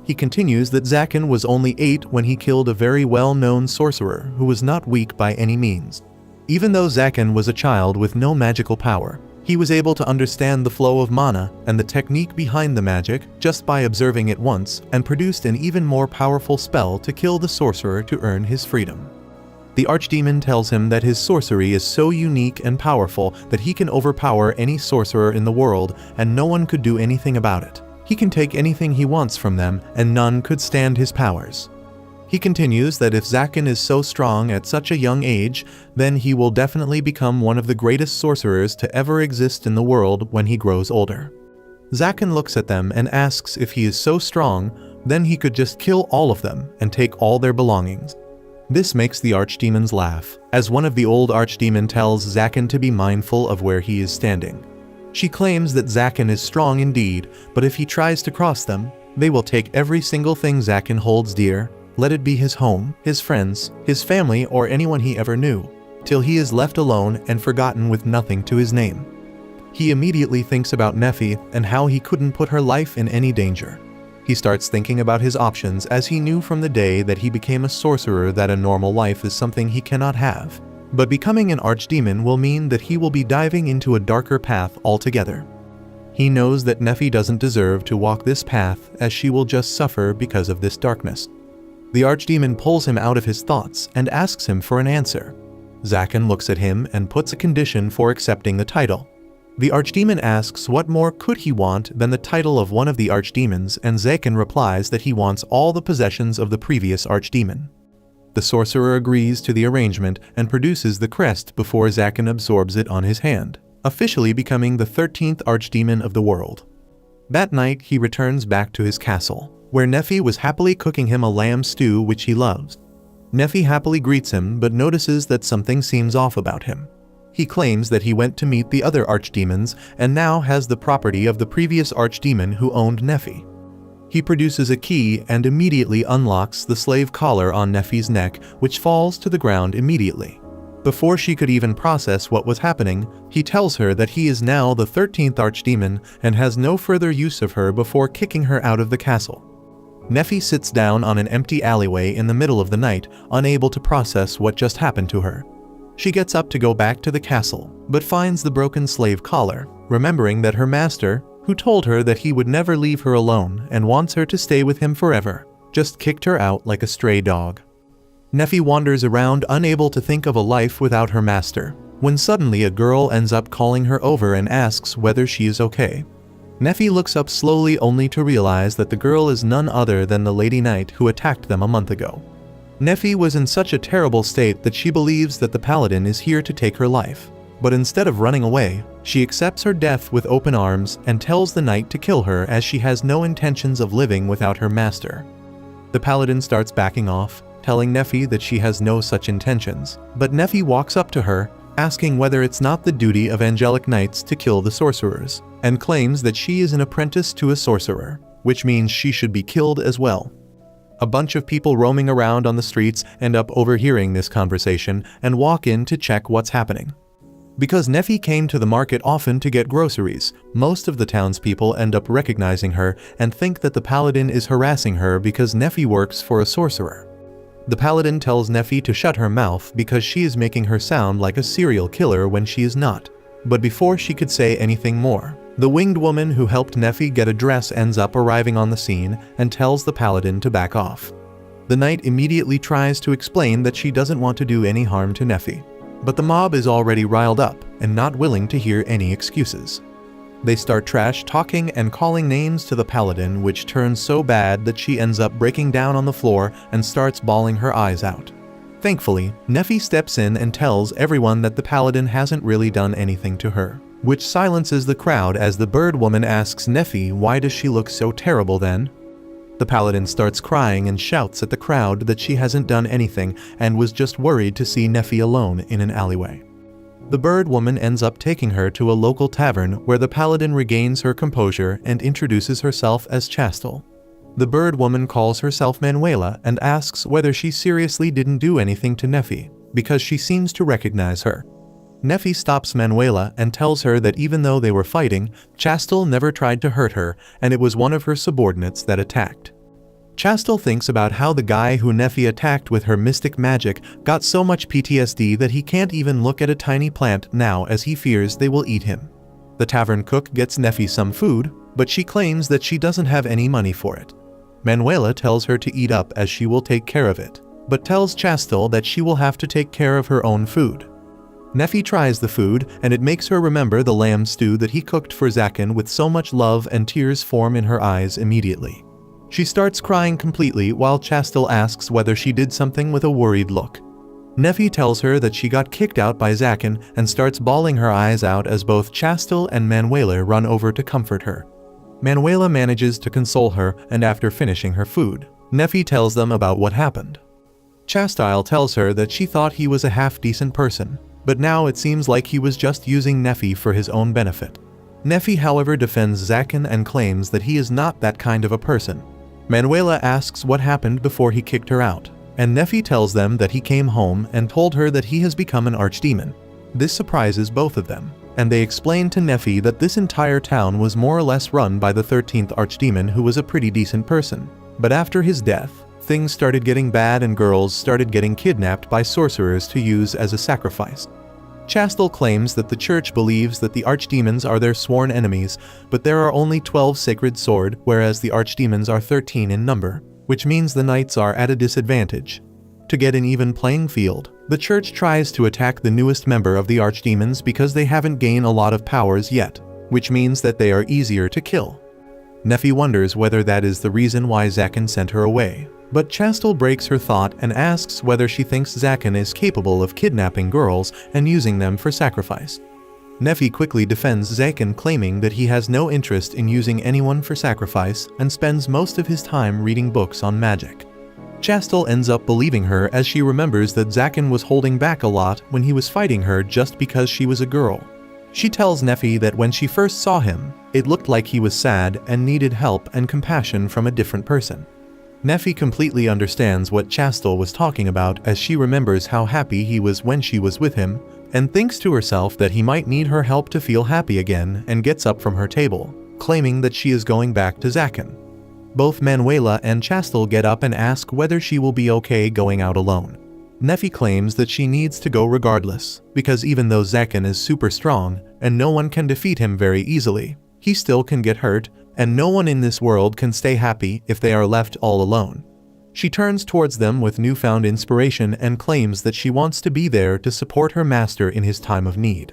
He continues that Zaken was only 8 when he killed a very well-known sorcerer who was not weak by any means. Even though Zaken was a child with no magical power, he was able to understand the flow of mana and the technique behind the magic just by observing it once and produced an even more powerful spell to kill the sorcerer to earn his freedom. The archdemon tells him that his sorcery is so unique and powerful that he can overpower any sorcerer in the world and no one could do anything about it. He can take anything he wants from them and none could stand his powers. He continues that if Zaken is so strong at such a young age, then he will definitely become one of the greatest sorcerers to ever exist in the world when he grows older. Zaken looks at them and asks if he is so strong, then he could just kill all of them and take all their belongings. This makes the archdemons laugh, as one of the old archdemons tells Zaken to be mindful of where he is standing. She claims that Zaken is strong indeed, but if he tries to cross them, they will take every single thing Zaken holds dear, let it be his home, his friends, his family, or anyone he ever knew, till he is left alone and forgotten with nothing to his name. He immediately thinks about Nefi and how he couldn't put her life in any danger. He starts thinking about his options as he knew from the day that he became a sorcerer that a normal life is something he cannot have. But becoming an archdemon will mean that he will be diving into a darker path altogether. He knows that Nefi doesn't deserve to walk this path as she will just suffer because of this darkness. The archdemon pulls him out of his thoughts and asks him for an answer. Zaken looks at him and puts a condition for accepting the title. The archdemon asks what more could he want than the title of one of the archdemons, and Zaken replies that he wants all the possessions of the previous archdemon. The sorcerer agrees to the arrangement and produces the crest before Zaken absorbs it on his hand, officially becoming the 13th archdemon of the world. That night he returns back to his castle, where Nefi was happily cooking him a lamb stew which he loves. Nefi happily greets him but notices that something seems off about him. He claims that he went to meet the other archdemons and now has the property of the previous archdemon who owned Nefi. He produces a key and immediately unlocks the slave collar on Nefi's neck, which falls to the ground immediately. Before she could even process what was happening, he tells her that he is now the 13th archdemon and has no further use of her before kicking her out of the castle. Nefi sits down on an empty alleyway in the middle of the night, unable to process what just happened to her. She gets up to go back to the castle, but finds the broken slave collar, remembering that her master, who told her that he would never leave her alone and wants her to stay with him forever, just kicked her out like a stray dog. Nefi wanders around unable to think of a life without her master, when suddenly a girl ends up calling her over and asks whether she is okay. Nefi looks up slowly only to realize that the girl is none other than the Lady Knight who attacked them a month ago. Nefi was in such a terrible state that she believes that the paladin is here to take her life. But instead of running away, she accepts her death with open arms and tells the knight to kill her as she has no intentions of living without her master. The paladin starts backing off, telling Neffy that she has no such intentions, but Neffy walks up to her, asking whether it's not the duty of angelic knights to kill the sorcerers, and claims that she is an apprentice to a sorcerer, which means she should be killed as well. A bunch of people roaming around on the streets end up overhearing this conversation and walk in to check what's happening. Because Neffy came to the market often to get groceries, most of the townspeople end up recognizing her and think that the paladin is harassing her because Neffy works for a sorcerer. The paladin tells Neffy to shut her mouth because she is making her sound like a serial killer when she is not. But before she could say anything more, the winged woman who helped Neffy get a dress ends up arriving on the scene and tells the paladin to back off. The knight immediately tries to explain that she doesn't want to do any harm to Neffy. But the mob is already riled up and not willing to hear any excuses. They start trash talking and calling names to the paladin, which turns so bad that she ends up breaking down on the floor and starts bawling her eyes out. Thankfully, Neffy steps in and tells everyone that the paladin hasn't really done anything to her, which silences the crowd as the bird woman asks Neffy why does she look so terrible then? The paladin starts crying and shouts at the crowd that she hasn't done anything and was just worried to see Neffy alone in an alleyway. The bird woman ends up taking her to a local tavern where the paladin regains her composure and introduces herself as Chastel. The bird woman calls herself Manuela and asks whether she seriously didn't do anything to Neffy, because she seems to recognize her. Neffy stops Manuela and tells her that even though they were fighting, Chastel never tried to hurt her and it was one of her subordinates that attacked. Chastel thinks about how the guy who Neffy attacked with her mystic magic got so much PTSD that he can't even look at a tiny plant now as he fears they will eat him. The tavern cook gets Neffy some food, but she claims that she doesn't have any money for it. Manuela tells her to eat up as she will take care of it, but tells Chastel that she will have to take care of her own food. Neffy tries the food and it makes her remember the lamb stew that he cooked for Zakin with so much love, and tears form in her eyes immediately. She starts crying completely while Chastel asks whether she did something with a worried look. Neffy tells her that she got kicked out by Zakin and starts bawling her eyes out as both Chastel and Manuela run over to comfort her. Manuela manages to console her, and after finishing her food, Neffy tells them about what happened. Chastel tells her that she thought he was a half-decent person, but now it seems like he was just using Neffy for his own benefit. Neffy, however, defends Zakin and claims that he is not that kind of a person. Manuela asks what happened before he kicked her out, and Neffy tells them that he came home and told her that he has become an archdemon. This surprises both of them, and they explain to Neffy that this entire town was more or less run by the 13th archdemon, who was a pretty decent person. But after his death, things started getting bad and girls started getting kidnapped by sorcerers to use as a sacrifice. Chastel claims that the church believes that the archdemons are their sworn enemies, but there are only 12 sacred sword, whereas the archdemons are 13 in number, which means the knights are at a disadvantage. To get an even playing field, the church tries to attack the newest member of the archdemons because they haven't gained a lot of powers yet, which means that they are easier to kill. Neffy wonders whether that is the reason why Zakin sent her away, but Chastel breaks her thought and asks whether she thinks Zakin is capable of kidnapping girls and using them for sacrifice. Neffy quickly defends Zakin, claiming that he has no interest in using anyone for sacrifice and spends most of his time reading books on magic. Chastel ends up believing her as she remembers that Zakin was holding back a lot when he was fighting her just because she was a girl. She tells Neffy that when she first saw him, it looked like he was sad and needed help and compassion from a different person. Neffy completely understands what Chastel was talking about as she remembers how happy he was when she was with him, and thinks to herself that he might need her help to feel happy again, and gets up from her table, claiming that she is going back to Zakin. Both Manuela and Chastel get up and ask whether she will be okay going out alone. Neffy claims that she needs to go regardless, because even though Zakin is super strong and no one can defeat him very easily, he still can get hurt, and no one in this world can stay happy if they are left all alone. She turns towards them with newfound inspiration and claims that she wants to be there to support her master in his time of need.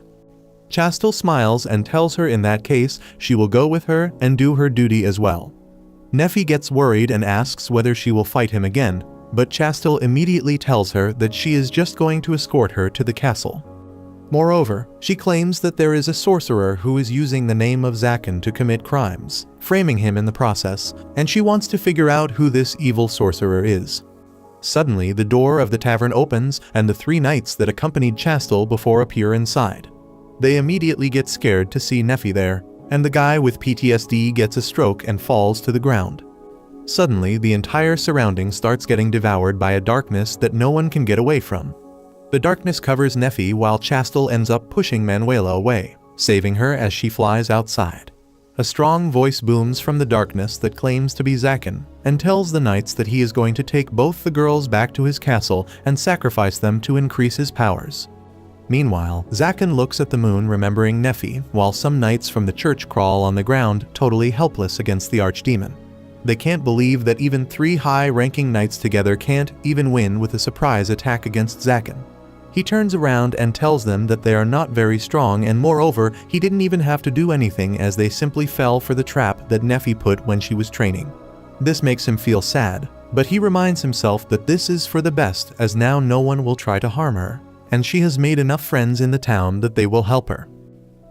Chastel smiles and tells her in that case she will go with her and do her duty as well. Neffy gets worried and asks whether she will fight him again, but Chastel immediately tells her that she is just going to escort her to the castle. Moreover, she claims that there is a sorcerer who is using the name of Zaken to commit crimes, framing him in the process, and she wants to figure out who this evil sorcerer is. Suddenly, the door of the tavern opens and the 3 knights that accompanied Chastel before appear inside. They immediately get scared to see Nephi there, and the guy with PTSD gets a stroke and falls to the ground. Suddenly, the entire surrounding starts getting devoured by a darkness that no one can get away from. The darkness covers Nephi while Chastel ends up pushing Manuela away, saving her as she flies outside. A strong voice booms from the darkness that claims to be Zaken, and tells the knights that he is going to take both the girls back to his castle and sacrifice them to increase his powers. Meanwhile, Zaken looks at the moon remembering Nephi, while some knights from the church crawl on the ground, totally helpless against the archdemon. They can't believe that even 3 high-ranking knights together can't even win with a surprise attack against Zaken. He turns around and tells them that they are not very strong, and moreover, he didn't even have to do anything as they simply fell for the trap that Nephi put when she was training. This makes him feel sad, but he reminds himself that this is for the best, as now no one will try to harm her, and she has made enough friends in the town that they will help her.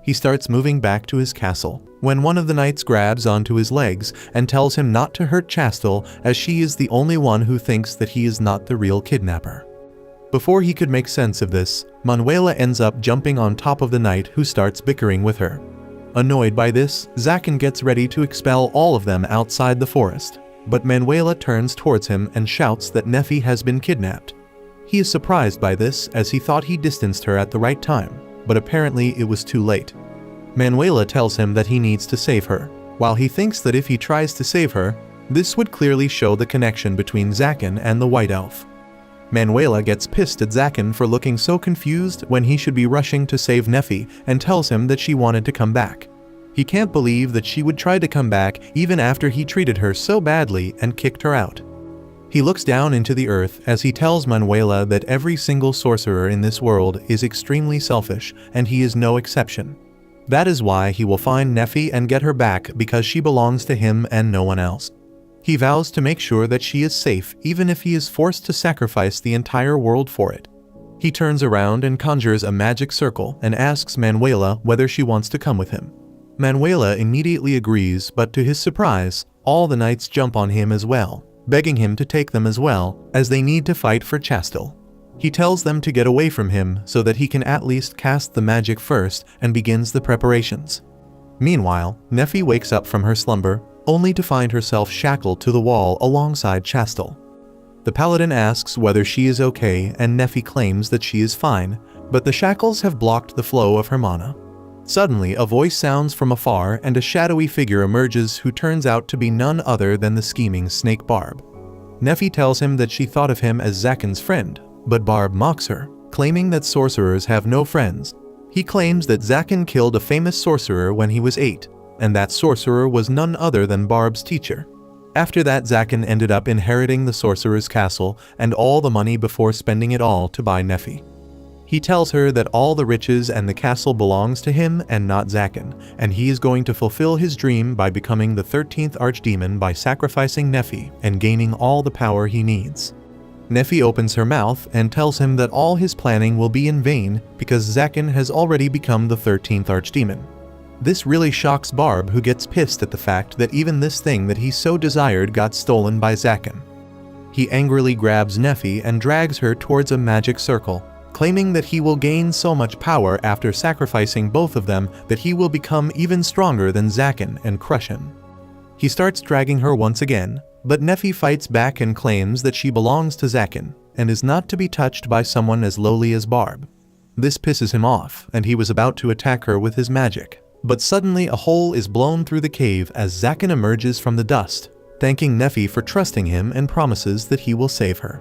He starts moving back to his castle, when one of the knights grabs onto his legs and tells him not to hurt Chastel, as she is the only one who thinks that he is not the real kidnapper. Before he could make sense of this, Manuela ends up jumping on top of the knight who starts bickering with her. Annoyed by this, Zaken gets ready to expel all of them outside the forest, but Manuela turns towards him and shouts that Nephi has been kidnapped. He is surprised by this as he thought he distanced her at the right time, but apparently it was too late. Manuela tells him that he needs to save her, while he thinks that if he tries to save her, this would clearly show the connection between Zaken and the White Elf. Manuela gets pissed at Zaken for looking so confused when he should be rushing to save Nephi, and tells him that she wanted to come back. He can't believe that she would try to come back even after he treated her so badly and kicked her out. He looks down into the earth as he tells Manuela that every single sorcerer in this world is extremely selfish, and he is no exception. That is why he will find Nephi and get her back, because she belongs to him and no one else. He vows to make sure that she is safe even if he is forced to sacrifice the entire world for it. He turns around and conjures a magic circle and asks Manuela whether she wants to come with him. Manuela immediately agrees, but to his surprise, all the knights jump on him as well, begging him to take them as well, as they need to fight for Chastel. He tells them to get away from him so that he can at least cast the magic first, and begins the preparations. Meanwhile, Nephi wakes up from her slumber, only to find herself shackled to the wall alongside Chastel. The paladin asks whether she is okay, and Nephi claims that she is fine, but the shackles have blocked the flow of her mana. Suddenly, a voice sounds from afar and a shadowy figure emerges who turns out to be none other than the scheming snake Barb. Nephi tells him that she thought of him as Zaken's friend, but Barb mocks her, claiming that sorcerers have no friends. He claims that Zaken killed a famous sorcerer when he was 8, and that sorcerer was none other than Barb's teacher. After that, Zaken ended up inheriting the sorcerer's castle and all the money before spending it all to buy Nephi. He tells her that all the riches and the castle belongs to him and not Zaken, and he is going to fulfill his dream by becoming the 13th archdemon by sacrificing Nephi and gaining all the power he needs. Nephi opens her mouth and tells him that all his planning will be in vain because Zaken has already become the 13th archdemon. This really shocks Barb, who gets pissed at the fact that even this thing that he so desired got stolen by Zaken. He angrily grabs Nephi and drags her towards a magic circle, claiming that he will gain so much power after sacrificing both of them that he will become even stronger than Zaken and crush him. He starts dragging her once again, but Nephi fights back and claims that she belongs to Zaken and is not to be touched by someone as lowly as Barb. This pisses him off, and he was about to attack her with his magic. But suddenly a hole is blown through the cave as Zaken emerges from the dust, thanking Nephi for trusting him and promises that he will save her.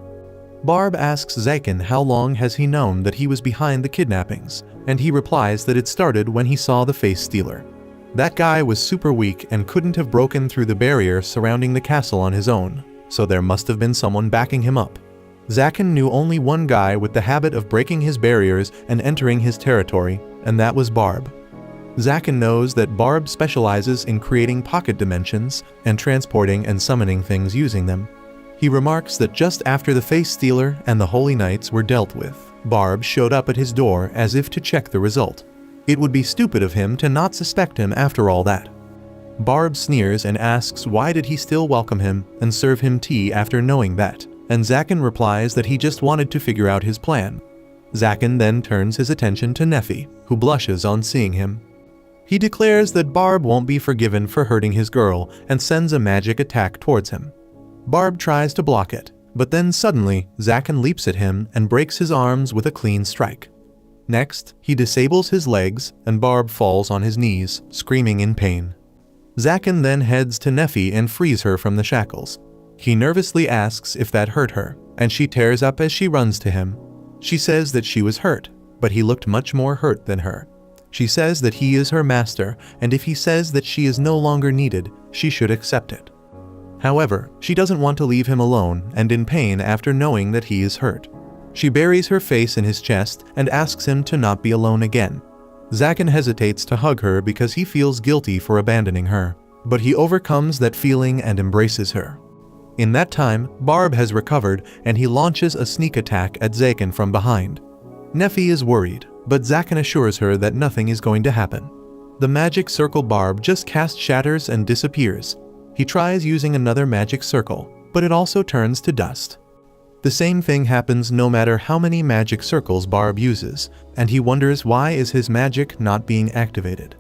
Barb asks Zaken how long has he known that he was behind the kidnappings, and he replies that it started when he saw the face stealer. That guy was super weak and couldn't have broken through the barrier surrounding the castle on his own, so there must have been someone backing him up. Zaken knew only one guy with the habit of breaking his barriers and entering his territory, and that was Barb. Zaken knows that Barb specializes in creating pocket dimensions and transporting and summoning things using them. He remarks that just after the face stealer and the holy knights were dealt with, Barb showed up at his door as if to check the result. It would be stupid of him to not suspect him after all that. Barb sneers and asks why did he still welcome him and serve him tea after knowing that, and Zakin replies that he just wanted to figure out his plan. Zakin then turns his attention to Nephi, who blushes on seeing him. He declares that Barb won't be forgiven for hurting his girl and sends a magic attack towards him. Barb tries to block it, but then suddenly Zakin leaps at him and breaks his arms with a clean strike. Next, he disables his legs and Barb falls on his knees, screaming in pain. Zakin then heads to Nephi and frees her from the shackles. He nervously asks if that hurt her, and she tears up as she runs to him. She says that she was hurt, but he looked much more hurt than her. She says that he is her master, and if he says that she is no longer needed, she should accept it. However, she doesn't want to leave him alone and in pain after knowing that he is hurt. She buries her face in his chest and asks him to not be alone again. Zakin hesitates to hug her because he feels guilty for abandoning her, but he overcomes that feeling and embraces her. In that time, Barb has recovered and he launches a sneak attack at Zakin from behind. Nephi is worried, but Zakin assures her that nothing is going to happen. The magic circle Barb just cast shatters and disappears. He tries using another magic circle, but it also turns to dust. The same thing happens no matter how many magic circles Barb uses, and he wonders why is his magic not being activated.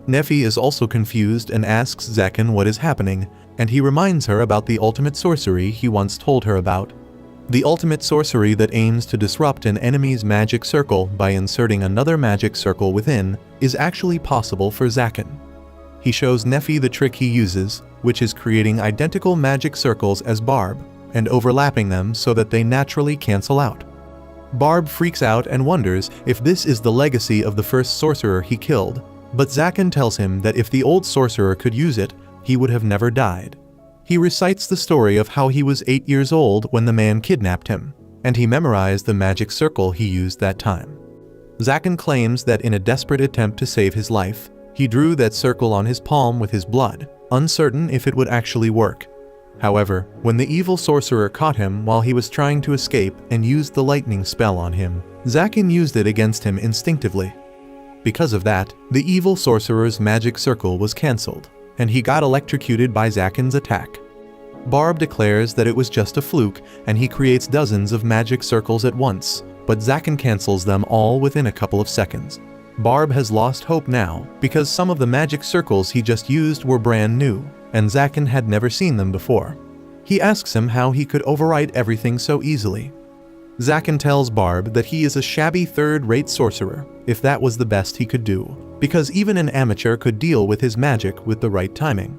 Nephi is also confused and asks Zakin what is happening, and he reminds her about the ultimate sorcery he once told her about. The ultimate sorcery that aims to disrupt an enemy's magic circle by inserting another magic circle within is actually possible for Zakin. He shows Nephi the trick he uses, which is creating identical magic circles as Barb and overlapping them so that they naturally cancel out. Barb freaks out and wonders if this is the legacy of the first sorcerer he killed, but Zakin tells him that if the old sorcerer could use it, he would have never died. He recites the story of how he was 8 years old when the man kidnapped him, and he memorized the magic circle he used that time. Zakin claims that in a desperate attempt to save his life, he drew that circle on his palm with his blood, uncertain if it would actually work. However, when the evil sorcerer caught him while he was trying to escape and used the lightning spell on him, Zakin used it against him instinctively. Because of that, the evil sorcerer's magic circle was cancelled, and he got electrocuted by Zakin's attack. Barb declares that it was just a fluke and he creates dozens of magic circles at once, but Zakin cancels them all within a couple of seconds. Barb has lost hope now because some of the magic circles he just used were brand new, and Zakin had never seen them before. He asks him how he could overwrite everything so easily. Zakin tells Barb that he is a shabby third-rate sorcerer, if that was the best he could do, because even an amateur could deal with his magic with the right timing.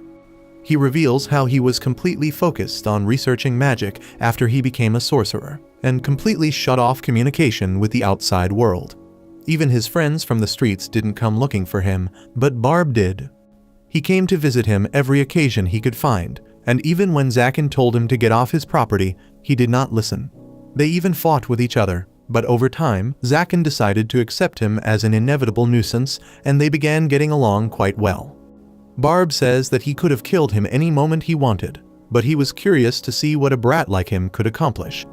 He reveals how he was completely focused on researching magic after he became a sorcerer, and completely shut off communication with the outside world. Even his friends from the streets didn't come looking for him, but Barb did. He came to visit him every occasion he could find, and even when Zakin told him to get off his property, he did not listen. They even fought with each other, but over time, Zakin decided to accept him as an inevitable nuisance, and they began getting along quite well. Barb says that he could have killed him any moment he wanted, but he was curious to see what a brat like him could accomplish.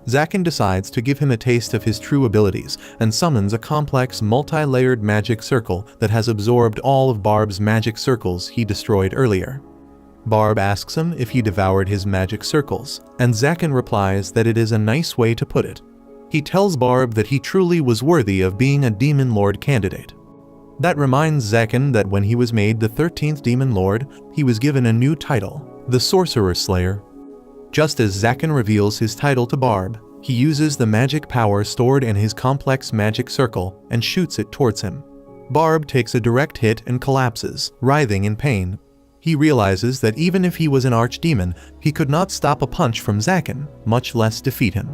Zakin decides to give him a taste of his true abilities and summons a complex multi-layered magic circle that has absorbed all of Barb's magic circles he destroyed earlier. Barb asks him if he devoured his magic circles, and Zakin replies that it is a nice way to put it. He tells Barb that he truly was worthy of being a Demon Lord candidate. That reminds Zakin that when he was made the 13th Demon Lord, he was given a new title, the Sorcerer Slayer. Just as Zakin reveals his title to Barb, he uses the magic power stored in his complex magic circle and shoots it towards him. Barb takes a direct hit and collapses, writhing in pain. He realizes that even if he was an archdemon, he could not stop a punch from Zakin, much less defeat him.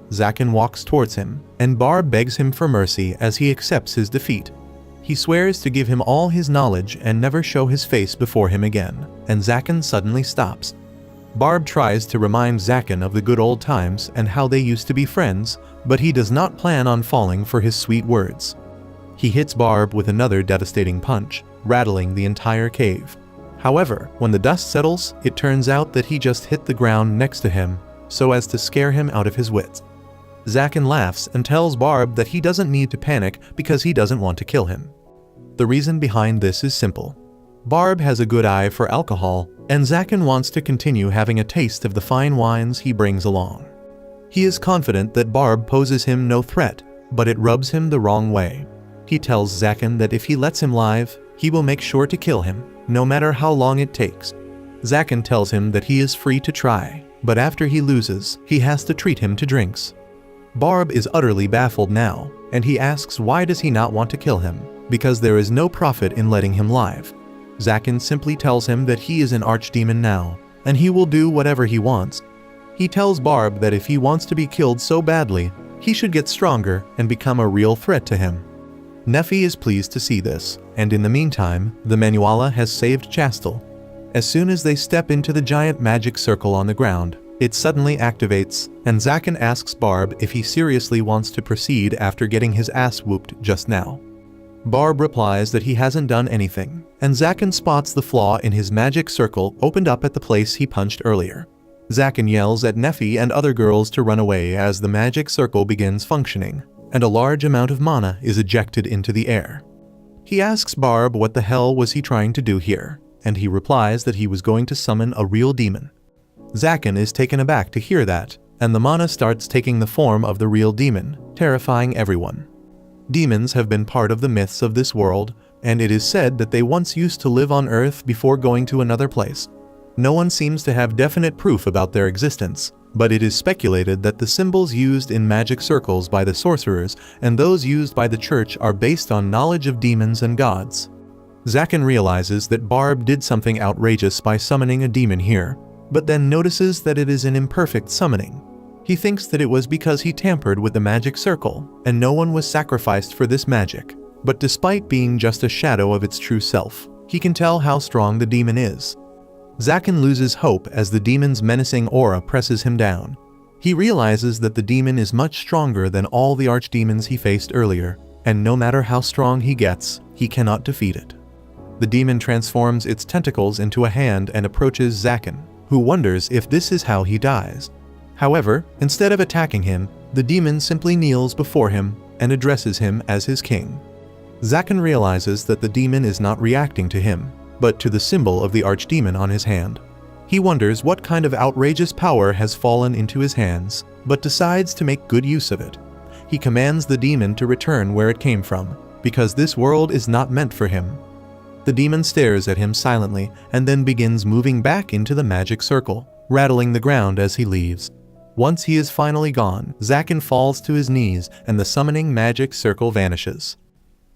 Zakin walks towards him, and Barb begs him for mercy as he accepts his defeat. He swears to give him all his knowledge and never show his face before him again, and Zakin suddenly stops. Barb tries to remind Zakin of the good old times and how they used to be friends, but he does not plan on falling for his sweet words. He hits Barb with another devastating punch, rattling the entire cave. However, when the dust settles, it turns out that he just hit the ground next to him, so as to scare him out of his wits. Zakin laughs and tells Barb that he doesn't need to panic because he doesn't want to kill him. The reason behind this is simple. Barb has a good eye for alcohol, and Zakin wants to continue having a taste of the fine wines he brings along. He is confident that Barb poses him no threat, but it rubs him the wrong way. He tells Zakin that if he lets him live, he will make sure to kill him, no matter how long it takes. Zakin tells him that he is free to try, but after he loses, he has to treat him to drinks. Barb is utterly baffled now, and he asks why does he not want to kill him, because there is no profit in letting him live. Zakin simply tells him that he is an archdemon now, and he will do whatever he wants. He tells Barb that if he wants to be killed so badly, he should get stronger and become a real threat to him. Neffy is pleased to see this, and in the meantime, the Manuala has saved Chastel. As soon as they step into the giant magic circle on the ground, it suddenly activates, and Zakin asks Barb if he seriously wants to proceed after getting his ass whooped just now. Barb replies that he hasn't done anything, and Zakin spots the flaw in his magic circle opened up at the place he punched earlier. Zakin yells at Neffy and other girls to run away as the magic circle begins functioning, and a large amount of mana is ejected into the air. He asks Barb what the hell was he trying to do here, and he replies that he was going to summon a real demon. Zakin is taken aback to hear that, and the mana starts taking the form of the real demon, terrifying everyone. Demons have been part of the myths of this world, and it is said that they once used to live on Earth before going to another place. No one seems to have definite proof about their existence, but it is speculated that the symbols used in magic circles by the sorcerers and those used by the church are based on knowledge of demons and gods. Zakin realizes that Barb did something outrageous by summoning a demon here, but then notices that it is an imperfect summoning. He thinks that it was because he tampered with the magic circle, and no one was sacrificed for this magic. But despite being just a shadow of its true self, he can tell how strong the demon is. Zakin loses hope as the demon's menacing aura presses him down. He realizes that the demon is much stronger than all the archdemons he faced earlier, and no matter how strong he gets, he cannot defeat it. The demon transforms its tentacles into a hand and approaches Zakin, who wonders if this is how he dies. However, instead of attacking him, the demon simply kneels before him and addresses him as his king. Zakin realizes that the demon is not reacting to him, but to the symbol of the archdemon on his hand. He wonders what kind of outrageous power has fallen into his hands, but decides to make good use of it. He commands the demon to return where it came from, because this world is not meant for him. The demon stares at him silently and then begins moving back into the magic circle, rattling the ground as he leaves. Once he is finally gone, Zakin falls to his knees and the summoning magic circle vanishes.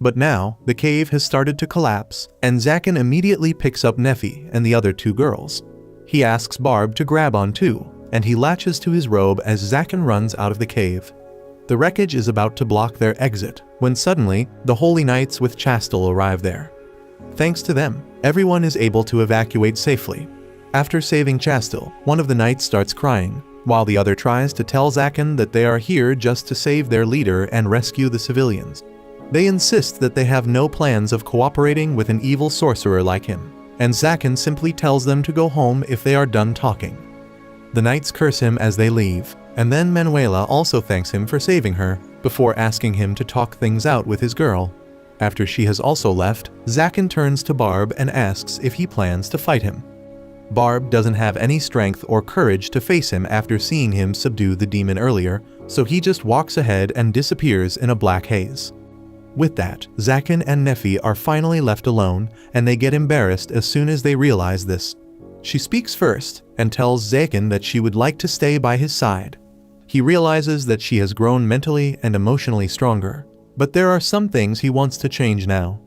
But now, the cave has started to collapse, and Zakin immediately picks up Neffy and the other two girls. He asks Barb to grab on too, and he latches to his robe as Zakin runs out of the cave. The wreckage is about to block their exit, when suddenly, the Holy Knights with Chastel arrive there. Thanks to them, everyone is able to evacuate safely. After saving Chastel, one of the knights starts crying, while the other tries to tell Zakin that they are here just to save their leader and rescue the civilians. They insist that they have no plans of cooperating with an evil sorcerer like him, and Zakin simply tells them to go home if they are done talking. The knights curse him as they leave, and then Manuela also thanks him for saving her, before asking him to talk things out with his girl. After she has also left, Zakin turns to Barb and asks if he plans to fight him. Barb doesn't have any strength or courage to face him after seeing him subdue the demon earlier, so he just walks ahead and disappears in a black haze. With that, Zakin and Neffy are finally left alone, and they get embarrassed as soon as they realize this. She speaks first, and tells Zakin that she would like to stay by his side. He realizes that she has grown mentally and emotionally stronger, but there are some things he wants to change now.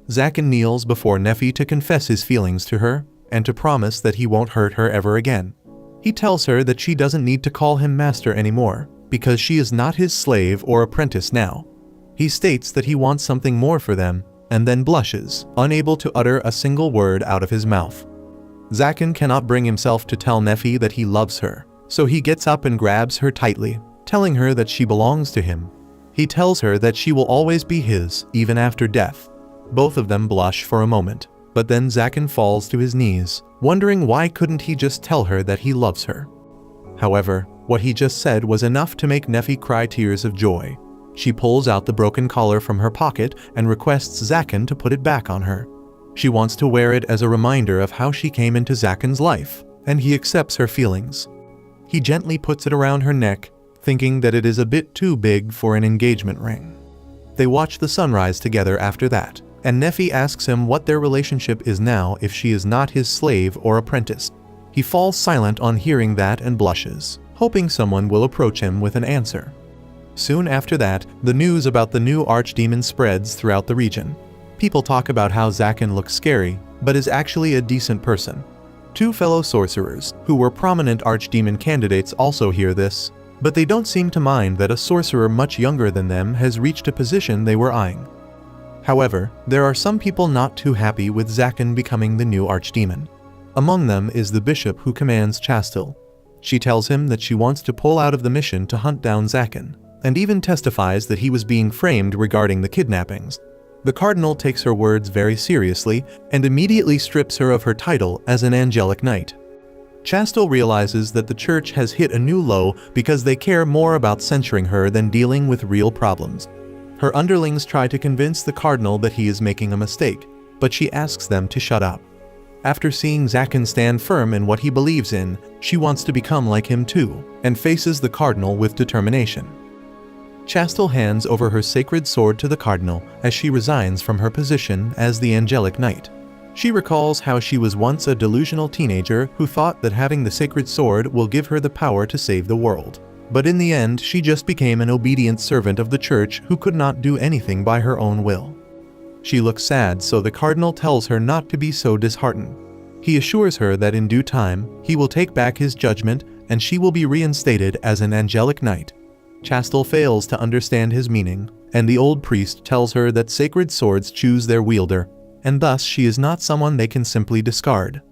Zakin kneels before Neffy to confess his feelings to her, and to promise that he won't hurt her ever again. He tells her that she doesn't need to call him master anymore, because she is not his slave or apprentice now. He states that he wants something more for them, and then blushes, unable to utter a single word out of his mouth. Zakin cannot bring himself to tell Neffy that he loves her, so he gets up and grabs her tightly, telling her that she belongs to him. He tells her that she will always be his, even after death. Both of them blush for a moment, but then Zakin falls to his knees, wondering why couldn't he just tell her that he loves her. However, What he just said was enough to make Neffy cry tears of joy. She pulls out the broken collar from her pocket and requests Zaken to put it back on her. She wants to wear it as a reminder of how she came into Zaken's life, and he accepts her feelings. He gently puts it around her neck, thinking that it is a bit too big for an engagement ring. They watch the sunrise together after that, and Neffy asks him what their relationship is now if she is not his slave or apprentice. He falls silent on hearing that and blushes, hoping someone will approach him with an answer. Soon after that, the news about the new archdemon spreads throughout the region. People talk about how Zaken looks scary, but is actually a decent person. Two fellow sorcerers, who were prominent archdemon candidates, also hear this, but they don't seem to mind that a sorcerer much younger than them has reached a position they were eyeing. However, there are some people not too happy with Zaken becoming the new archdemon. Among them is the bishop who commands Chastel. She tells him that she wants to pull out of the mission to hunt down Zaken, and even testifies that he was being framed regarding the kidnappings. The cardinal takes her words very seriously and immediately strips her of her title as an angelic knight. Chastel realizes that the church has hit a new low because they care more about censuring her than dealing with real problems. Her underlings try to convince the cardinal that he is making a mistake, but she asks them to shut up. After seeing Zaken stand firm in what he believes in, she wants to become like him too, and faces the cardinal with determination. Chastel hands over her sacred sword to the cardinal as she resigns from her position as the angelic knight. She recalls how she was once a delusional teenager who thought that having the sacred sword will give her the power to save the world. But in the end, she just became an obedient servant of the church who could not do anything by her own will. She looks sad, so the cardinal tells her not to be so disheartened. He assures her that in due time, he will take back his judgment and she will be reinstated as an angelic knight. Chastel fails to understand his meaning, and the old priest tells her that sacred swords choose their wielder, and thus she is not someone they can simply discard.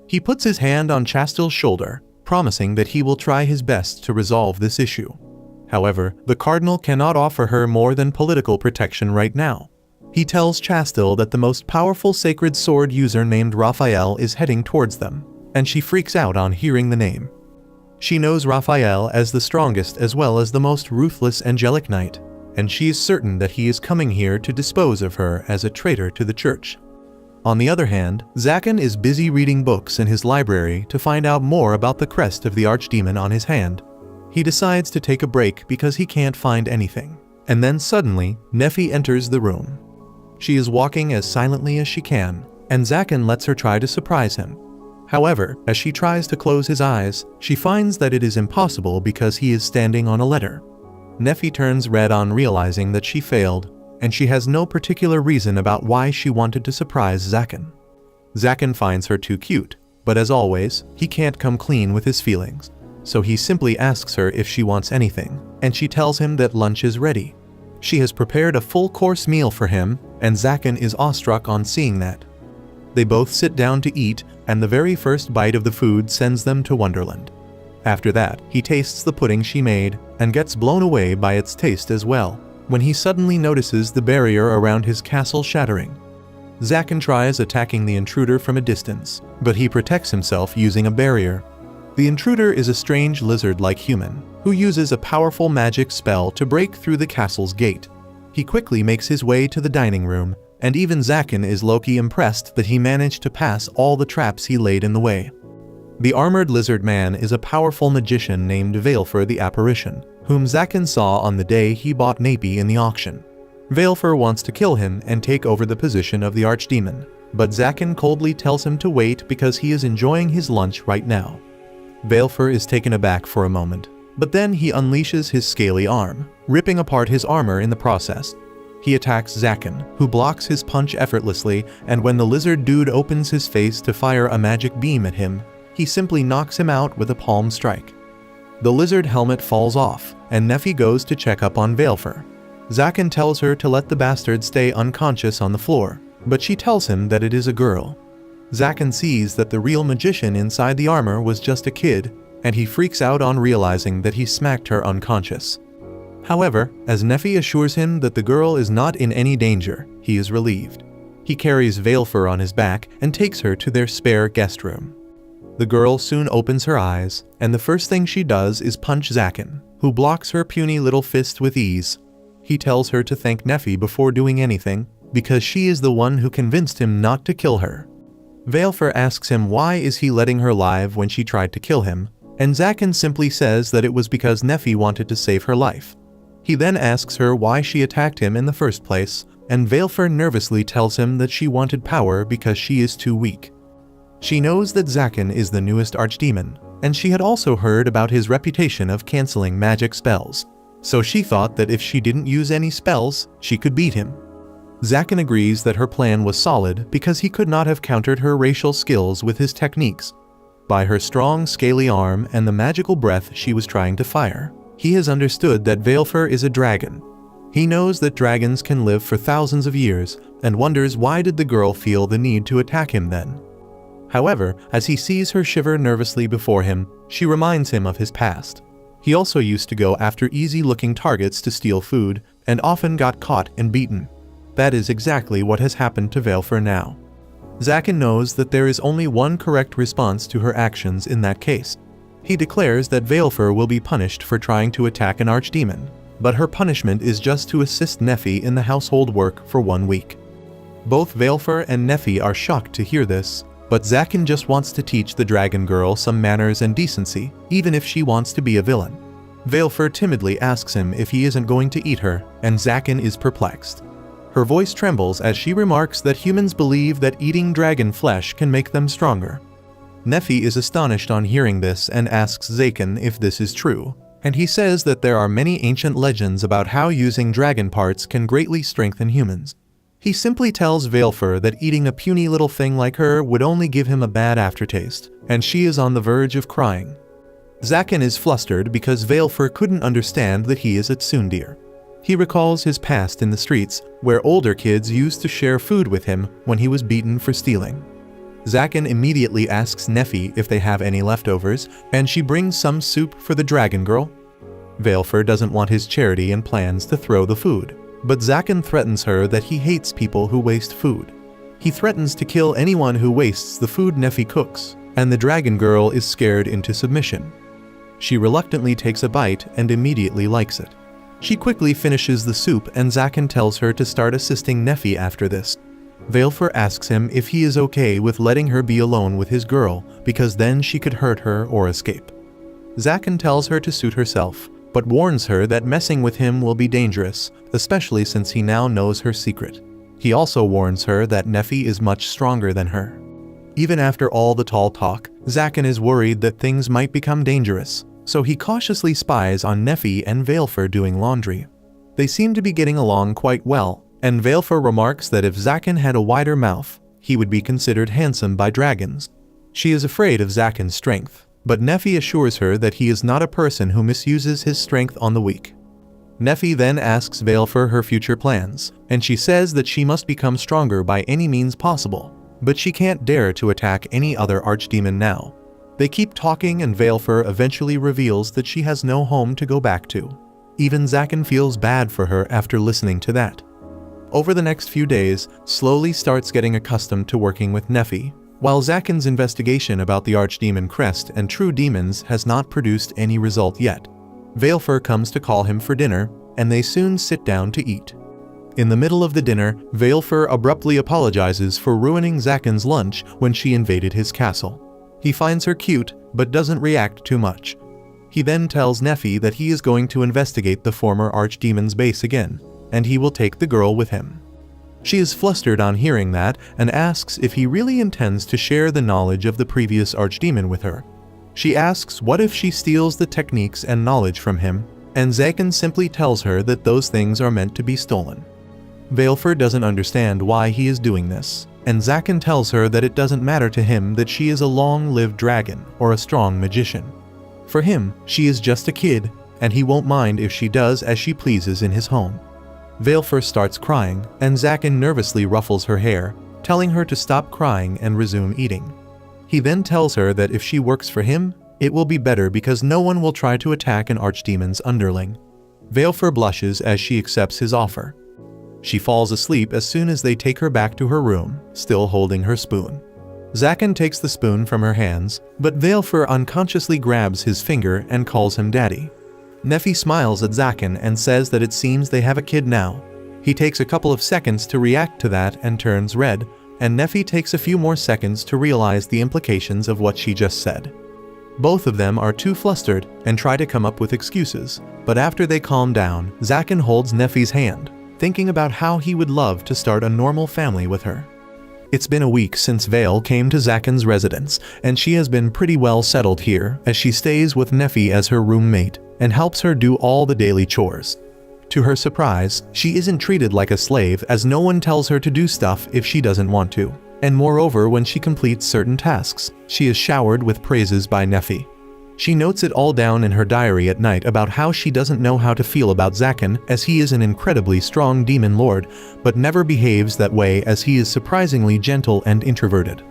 He puts his hand on Chastel's shoulder, promising that he will try his best to resolve this issue. However, the cardinal cannot offer her more than political protection right now. He tells Chastel that the most powerful sacred sword user named Raphael is heading towards them, and she freaks out on hearing the name. She knows Raphael as the strongest as well as the most ruthless angelic knight, and she is certain that he is coming here to dispose of her as a traitor to the church. On the other hand, Zaken is busy reading books in his library to find out more about the crest of the archdemon on his hand. He decides to take a break because he can't find anything. And then suddenly, Neffy enters the room. She is walking as silently as she can, and Zaken lets her try to surprise him. However, as she tries to close his eyes, she finds that it is impossible because he is standing on a letter. Neffy turns red on realizing that she failed, and she has no particular reason about why she wanted to surprise Zaken. Zaken finds her too cute, but as always, he can't come clean with his feelings, so he simply asks her if she wants anything, and she tells him that lunch is ready. She has prepared a full-course meal for him, and Zaken is awestruck on seeing that. They both sit down to eat, and the very first bite of the food sends them to Wonderland. After that, he tastes the pudding she made, and gets blown away by its taste as well, when he suddenly notices the barrier around his castle shattering. Zaken tries attacking the intruder from a distance, but he protects himself using a barrier. The intruder is a strange lizard-like human, who uses a powerful magic spell to break through the castle's gate. He quickly makes his way to the dining room, and even Zaken is low-key impressed that he managed to pass all the traps he laid in the way. The armored lizard man is a powerful magician named Valefor the Apparition, whom Zaken saw on the day he bought Napi in the auction. Valefor wants to kill him and take over the position of the archdemon, but Zaken coldly tells him to wait because he is enjoying his lunch right now. Valefor is taken aback for a moment, but then he unleashes his scaly arm, ripping apart his armor in the process. He attacks Zaken, who blocks his punch effortlessly, and when the lizard dude opens his face to fire a magic beam at him, he simply knocks him out with a palm strike. The lizard helmet falls off, and Neffy goes to check up on Valefor. Zaken tells her to let the bastard stay unconscious on the floor, but she tells him that it is a girl. Zaken sees that the real magician inside the armor was just a kid, and he freaks out on realizing that he smacked her unconscious. However, as Neffy assures him that the girl is not in any danger, he is relieved. He carries Valefor on his back and takes her to their spare guest room. The girl soon opens her eyes, and the first thing she does is punch Zaken, who blocks her puny little fist with ease. He tells her to thank Nephi before doing anything, because she is the one who convinced him not to kill her. Valefor asks him why is he letting her live when she tried to kill him, and Zaken simply says that it was because Nephi wanted to save her life. He then asks her why she attacked him in the first place, and Valefor nervously tells him that she wanted power because she is too weak. She knows that Zaken is the newest archdemon, and she had also heard about his reputation of canceling magic spells, so she thought that if she didn't use any spells, she could beat him. Zaken agrees that her plan was solid because he could not have countered her racial skills with his techniques. By her strong, scaly arm and the magical breath she was trying to fire, he has understood that Valefor is a dragon. He knows that dragons can live for thousands of years and wonders why did the girl feel the need to attack him then. However, as he sees her shiver nervously before him, she reminds him of his past. He also used to go after easy-looking targets to steal food and often got caught and beaten. That is exactly what has happened to Valefor now. Zaken knows that there is only one correct response to her actions in that case. He declares that Valefor will be punished for trying to attack an archdemon, but her punishment is just to assist Nephi in the household work for 1 week. Both Valefor and Nephi are shocked to hear this, but Zaken just wants to teach the dragon girl some manners and decency, even if she wants to be a villain. Valefor timidly asks him if he isn't going to eat her, and Zaken is perplexed. Her voice trembles as she remarks that humans believe that eating dragon flesh can make them stronger. Nephi is astonished on hearing this and asks Zaken if this is true, and he says that there are many ancient legends about how using dragon parts can greatly strengthen humans. He simply tells Valefor that eating a puny little thing like her would only give him a bad aftertaste, and she is on the verge of crying. Zaken is flustered because Valefor couldn't understand that he is a tsundere. He recalls his past in the streets, where older kids used to share food with him when he was beaten for stealing. Zaken immediately asks Nephi if they have any leftovers, and she brings some soup for the dragon girl. Valefor doesn't want his charity and plans to throw the food, but Zaken threatens her that he hates people who waste food. He threatens to kill anyone who wastes the food Nephi cooks, and the dragon girl is scared into submission. She reluctantly takes a bite and immediately likes it. She quickly finishes the soup and Zaken tells her to start assisting Nephi after this. Valefor asks him if he is okay with letting her be alone with his girl because then she could hurt her or escape. Zaken tells her to suit herself, but warns her that messing with him will be dangerous, especially since he now knows her secret. He also warns her that Nephi is much stronger than her. Even after all the tall talk, Zaken is worried that things might become dangerous, so he cautiously spies on Nephi and Valefor doing laundry. They seem to be getting along quite well, and Valefor remarks that if Zaken had a wider mouth, he would be considered handsome by dragons. She is afraid of Zaken's strength, but Nephi assures her that he is not a person who misuses his strength on the weak. Nephi then asks Valefor her future plans, and she says that she must become stronger by any means possible, but she can't dare to attack any other archdemon now. They keep talking and Valefor eventually reveals that she has no home to go back to. Even Zaken feels bad for her after listening to that. Over the next few days, slowly starts getting accustomed to working with Nephi, while Zaken's investigation about the archdemon crest and true demons has not produced any result yet. Valefor comes to call him for dinner, and they soon sit down to eat. In the middle of the dinner, Valefor abruptly apologizes for ruining Zaken's lunch when she invaded his castle. He finds her cute, but doesn't react too much. He then tells Nephi that he is going to investigate the former archdemon's base again, and he will take the girl with him. She is flustered on hearing that and asks if he really intends to share the knowledge of the previous archdemon with her. She asks what if she steals the techniques and knowledge from him, and Zaken simply tells her that those things are meant to be stolen. Valefor doesn't understand why he is doing this, and Zaken tells her that it doesn't matter to him that she is a long-lived dragon or a strong magician. For him, she is just a kid, and he won't mind if she does as she pleases in his home. Valefor starts crying, and Zaken nervously ruffles her hair, telling her to stop crying and resume eating. He then tells her that if she works for him, it will be better because no one will try to attack an archdemon's underling. Valefor blushes as she accepts his offer. She falls asleep as soon as they take her back to her room, still holding her spoon. Zaken takes the spoon from her hands, but Veilfur unconsciously grabs his finger and calls him daddy. Neffy smiles at Zaken and says that it seems they have a kid now. He takes a couple of seconds to react to that and turns red, and Neffy takes a few more seconds to realize the implications of what she just said. Both of them are too flustered and try to come up with excuses, but after they calm down, Zaken holds Neffy's hand, thinking about how he would love to start a normal family with her. It's been a week since Veil came to Zaken's residence, and she has been pretty well settled here as she stays with Neffy as her roommate and helps her do all the daily chores. To her surprise, she isn't treated like a slave as no one tells her to do stuff if she doesn't want to. And moreover, when she completes certain tasks, she is showered with praises by Neffy. She notes it all down in her diary at night about how she doesn't know how to feel about Zaken as he is an incredibly strong demon lord, but never behaves that way as he is surprisingly gentle and introverted.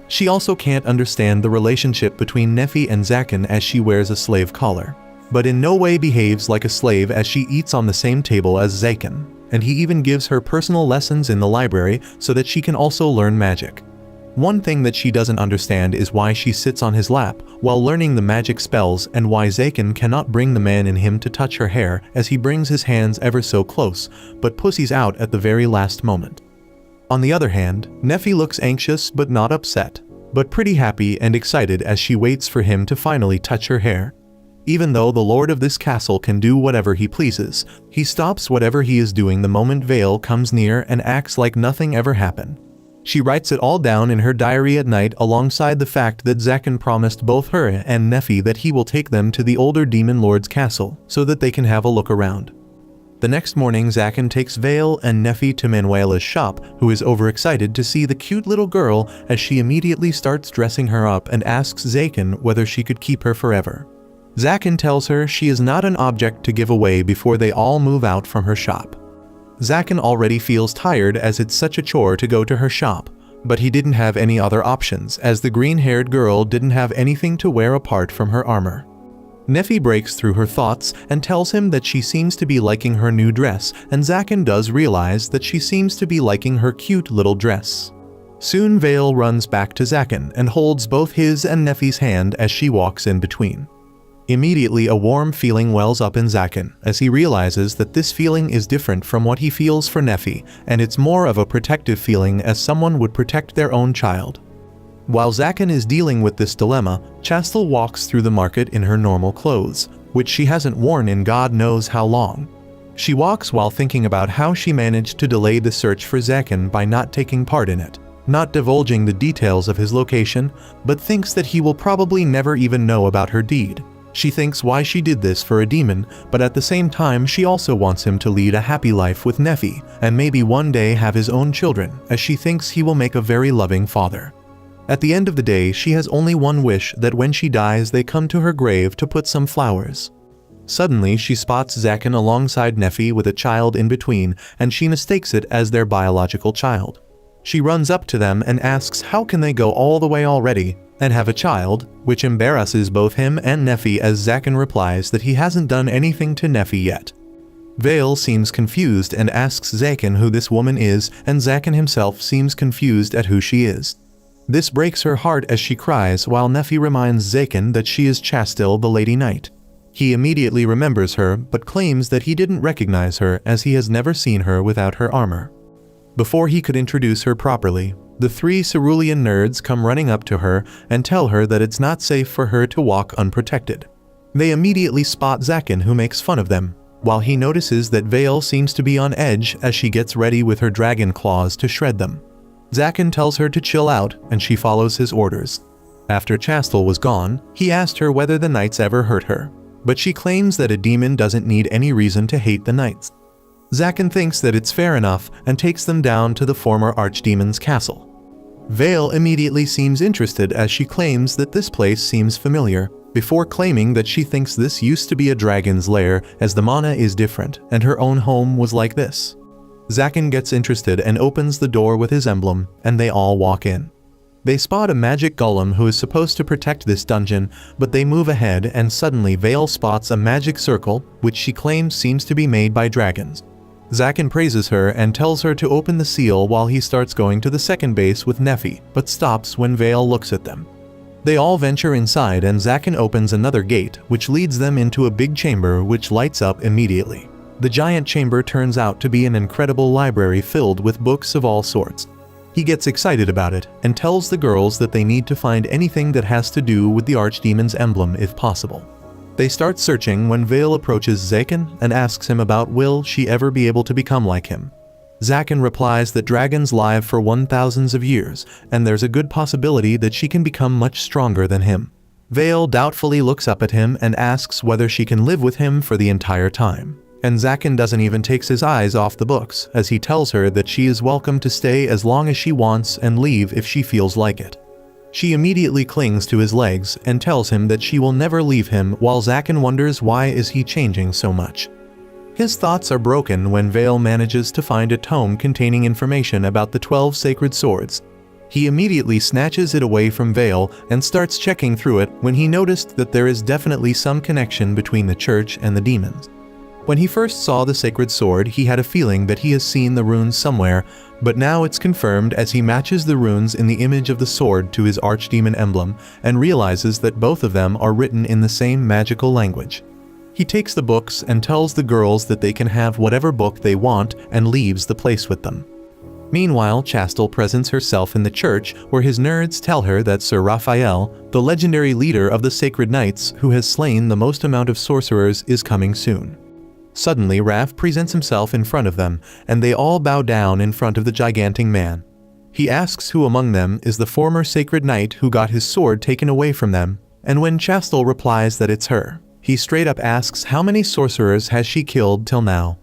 She also can't understand the relationship between Neffy and Zaken as she wears a slave collar, but in no way behaves like a slave as she eats on the same table as Zaken, and he even gives her personal lessons in the library so that she can also learn magic. One thing that she doesn't understand is why she sits on his lap while learning the magic spells and why Zaken cannot bring the man in him to touch her hair as he brings his hands ever so close, but pussies out at the very last moment. On the other hand, Neffy looks anxious but not upset, but pretty happy and excited as she waits for him to finally touch her hair. Even though the lord of this castle can do whatever he pleases, he stops whatever he is doing the moment Veil comes near and acts like nothing ever happened. She writes it all down in her diary at night alongside the fact that Zaken promised both her and Neffy that he will take them to the older demon lord's castle so that they can have a look around. The next morning, Zaken takes Veil and Neffy to Manuela's shop, who is overexcited to see the cute little girl as she immediately starts dressing her up and asks Zaken whether she could keep her forever. Zaken tells her she is not an object to give away before they all move out from her shop. Zaken already feels tired as it's such a chore to go to her shop, but he didn't have any other options as the green-haired girl didn't have anything to wear apart from her armor. Neffy breaks through her thoughts and tells him that she seems to be liking her new dress, and Zaken does realize that she seems to be liking her cute little dress. Soon Veil runs back to Zaken and holds both his and Neffy's hand as she walks in between. Immediately a warm feeling wells up in Zaken as he realizes that this feeling is different from what he feels for Neffy, and it's more of a protective feeling as someone would protect their own child. While Zaken is dealing with this dilemma, Chastel walks through the market in her normal clothes, which she hasn't worn in God knows how long. She walks while thinking about how she managed to delay the search for Zaken by not taking part in it, not divulging the details of his location, but thinks that he will probably never even know about her deed. She thinks why she did this for a demon, but at the same time she also wants him to lead a happy life with Neffy and maybe one day have his own children, as she thinks he will make a very loving father. At the end of the day, she has only one wish, that when she dies they come to her grave to put some flowers. Suddenly she spots Zaken alongside Neffy with a child in between, and she mistakes it as their biological child. She runs up to them and asks how can they go all the way already and have a child, which embarrasses both him and Neffy as Zaken replies that he hasn't done anything to Neffy yet. Veil seems confused and asks Zaken who this woman is, and Zaken himself seems confused at who she is. This breaks her heart as she cries while Neffy reminds Zaken that she is Chastel the Lady Knight. He immediately remembers her but claims that he didn't recognize her as he has never seen her without her armor. Before he could introduce her properly, the three cerulean nerds come running up to her and tell her that it's not safe for her to walk unprotected. They immediately spot Zaken, who makes fun of them, while he notices that Veil seems to be on edge as she gets ready with her dragon claws to shred them. Zaken tells her to chill out and she follows his orders. After Chastel was gone, he asked her whether the knights ever hurt her, but she claims that a demon doesn't need any reason to hate the knights. Zaken thinks that it's fair enough and takes them down to the former archdemon's castle. Veil immediately seems interested as she claims that this place seems familiar, before claiming that she thinks this used to be a dragon's lair as the mana is different and her own home was like this. Zaken gets interested and opens the door with his emblem, and they all walk in. They spot a magic golem who is supposed to protect this dungeon, but they move ahead and suddenly Veil spots a magic circle, which she claims seems to be made by dragons. Zaken praises her and tells her to open the seal while he starts going to the second base with Neffy, but stops when Vale looks at them. They all venture inside and Zaken opens another gate, which leads them into a big chamber which lights up immediately. The giant chamber turns out to be an incredible library filled with books of all sorts. He gets excited about it and tells the girls that they need to find anything that has to do with the Archdemon's emblem if possible. They start searching when Vale approaches Zaken and asks him about will she ever be able to become like him. Zaken replies that dragons live for 1,000 of years, and there's a good possibility that she can become much stronger than him. Vale doubtfully looks up at him and asks whether she can live with him for the entire time. And Zaken doesn't even take his eyes off the books, as he tells her that she is welcome to stay as long as she wants and leave if she feels like it. She immediately clings to his legs and tells him that she will never leave him, while Zaken wonders why is he changing so much. His thoughts are broken when Vale manages to find a tome containing information about the 12 sacred swords. He immediately snatches it away from Vale and starts checking through it when he noticed that there is definitely some connection between the church and the demons. When he first saw the sacred sword, he had a feeling that he has seen the runes somewhere, but now it's confirmed as he matches the runes in the image of the sword to his archdemon emblem and realizes that both of them are written in the same magical language. He takes the books and tells the girls that they can have whatever book they want and leaves the place with them. Meanwhile, Chastel presents herself in the church where his nerds tell her that Sir Raphael, the legendary leader of the Sacred Knights who has slain the most amount of sorcerers, is coming soon. Suddenly, Raph presents himself in front of them, and they all bow down in front of the gigantic man. He asks who among them is the former Sacred Knight who got his sword taken away from them, and when Chastel replies that it's her, he straight up asks how many sorcerers has she killed till now.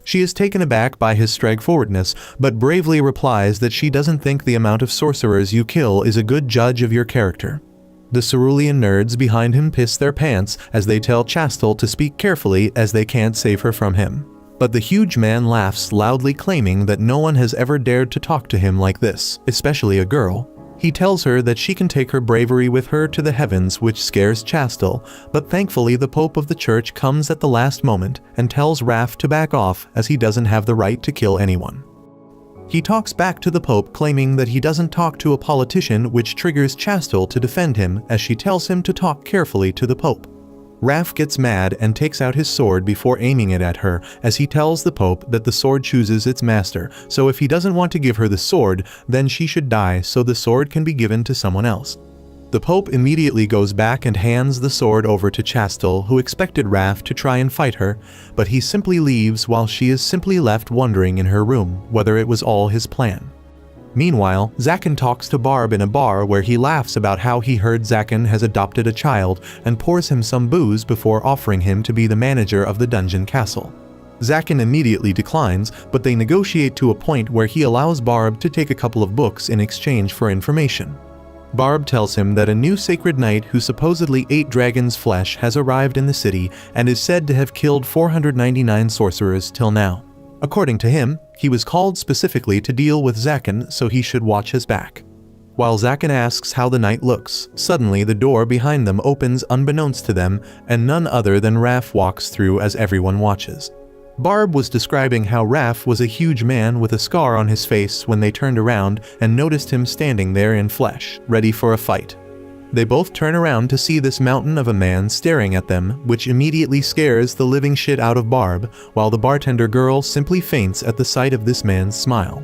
She is taken aback by his straightforwardness, but bravely replies that she doesn't think the amount of sorcerers you kill is a good judge of your character. The cerulean nerds behind him piss their pants as they tell Chastel to speak carefully as they can't save her from him. But the huge man laughs loudly, claiming that no one has ever dared to talk to him like this, especially a girl. He tells her that she can take her bravery with her to the heavens, which scares Chastel, but thankfully the Pope of the Church comes at the last moment and tells Raph to back off as he doesn't have the right to kill anyone. He talks back to the Pope, claiming that he doesn't talk to a politician, which triggers Chastel to defend him as she tells him to talk carefully to the Pope. Raph gets mad and takes out his sword before aiming it at her, as he tells the Pope that the sword chooses its master, so if he doesn't want to give her the sword, then she should die so the sword can be given to someone else. The Pope immediately goes back and hands the sword over to Chastel, who expected Raph to try and fight her, but he simply leaves while she is simply left wondering in her room whether it was all his plan. Meanwhile, Zaken talks to Barb in a bar where he laughs about how he heard Zaken has adopted a child and pours him some booze before offering him to be the manager of the dungeon castle. Zaken immediately declines, but they negotiate to a point where he allows Barb to take a couple of books in exchange for information. Barb tells him that a new sacred knight who supposedly ate dragon's flesh has arrived in the city and is said to have killed 499 sorcerers till now. According to him, he was called specifically to deal with Zaken, so he should watch his back. While Zaken asks how the knight looks, suddenly the door behind them opens unbeknownst to them, and none other than Raph walks through as everyone watches. Barb was describing how Raph was a huge man with a scar on his face when they turned around and noticed him standing there in flesh, ready for a fight. They both turn around to see this mountain of a man staring at them, which immediately scares the living shit out of Barb, while the bartender girl simply faints at the sight of this man's smile.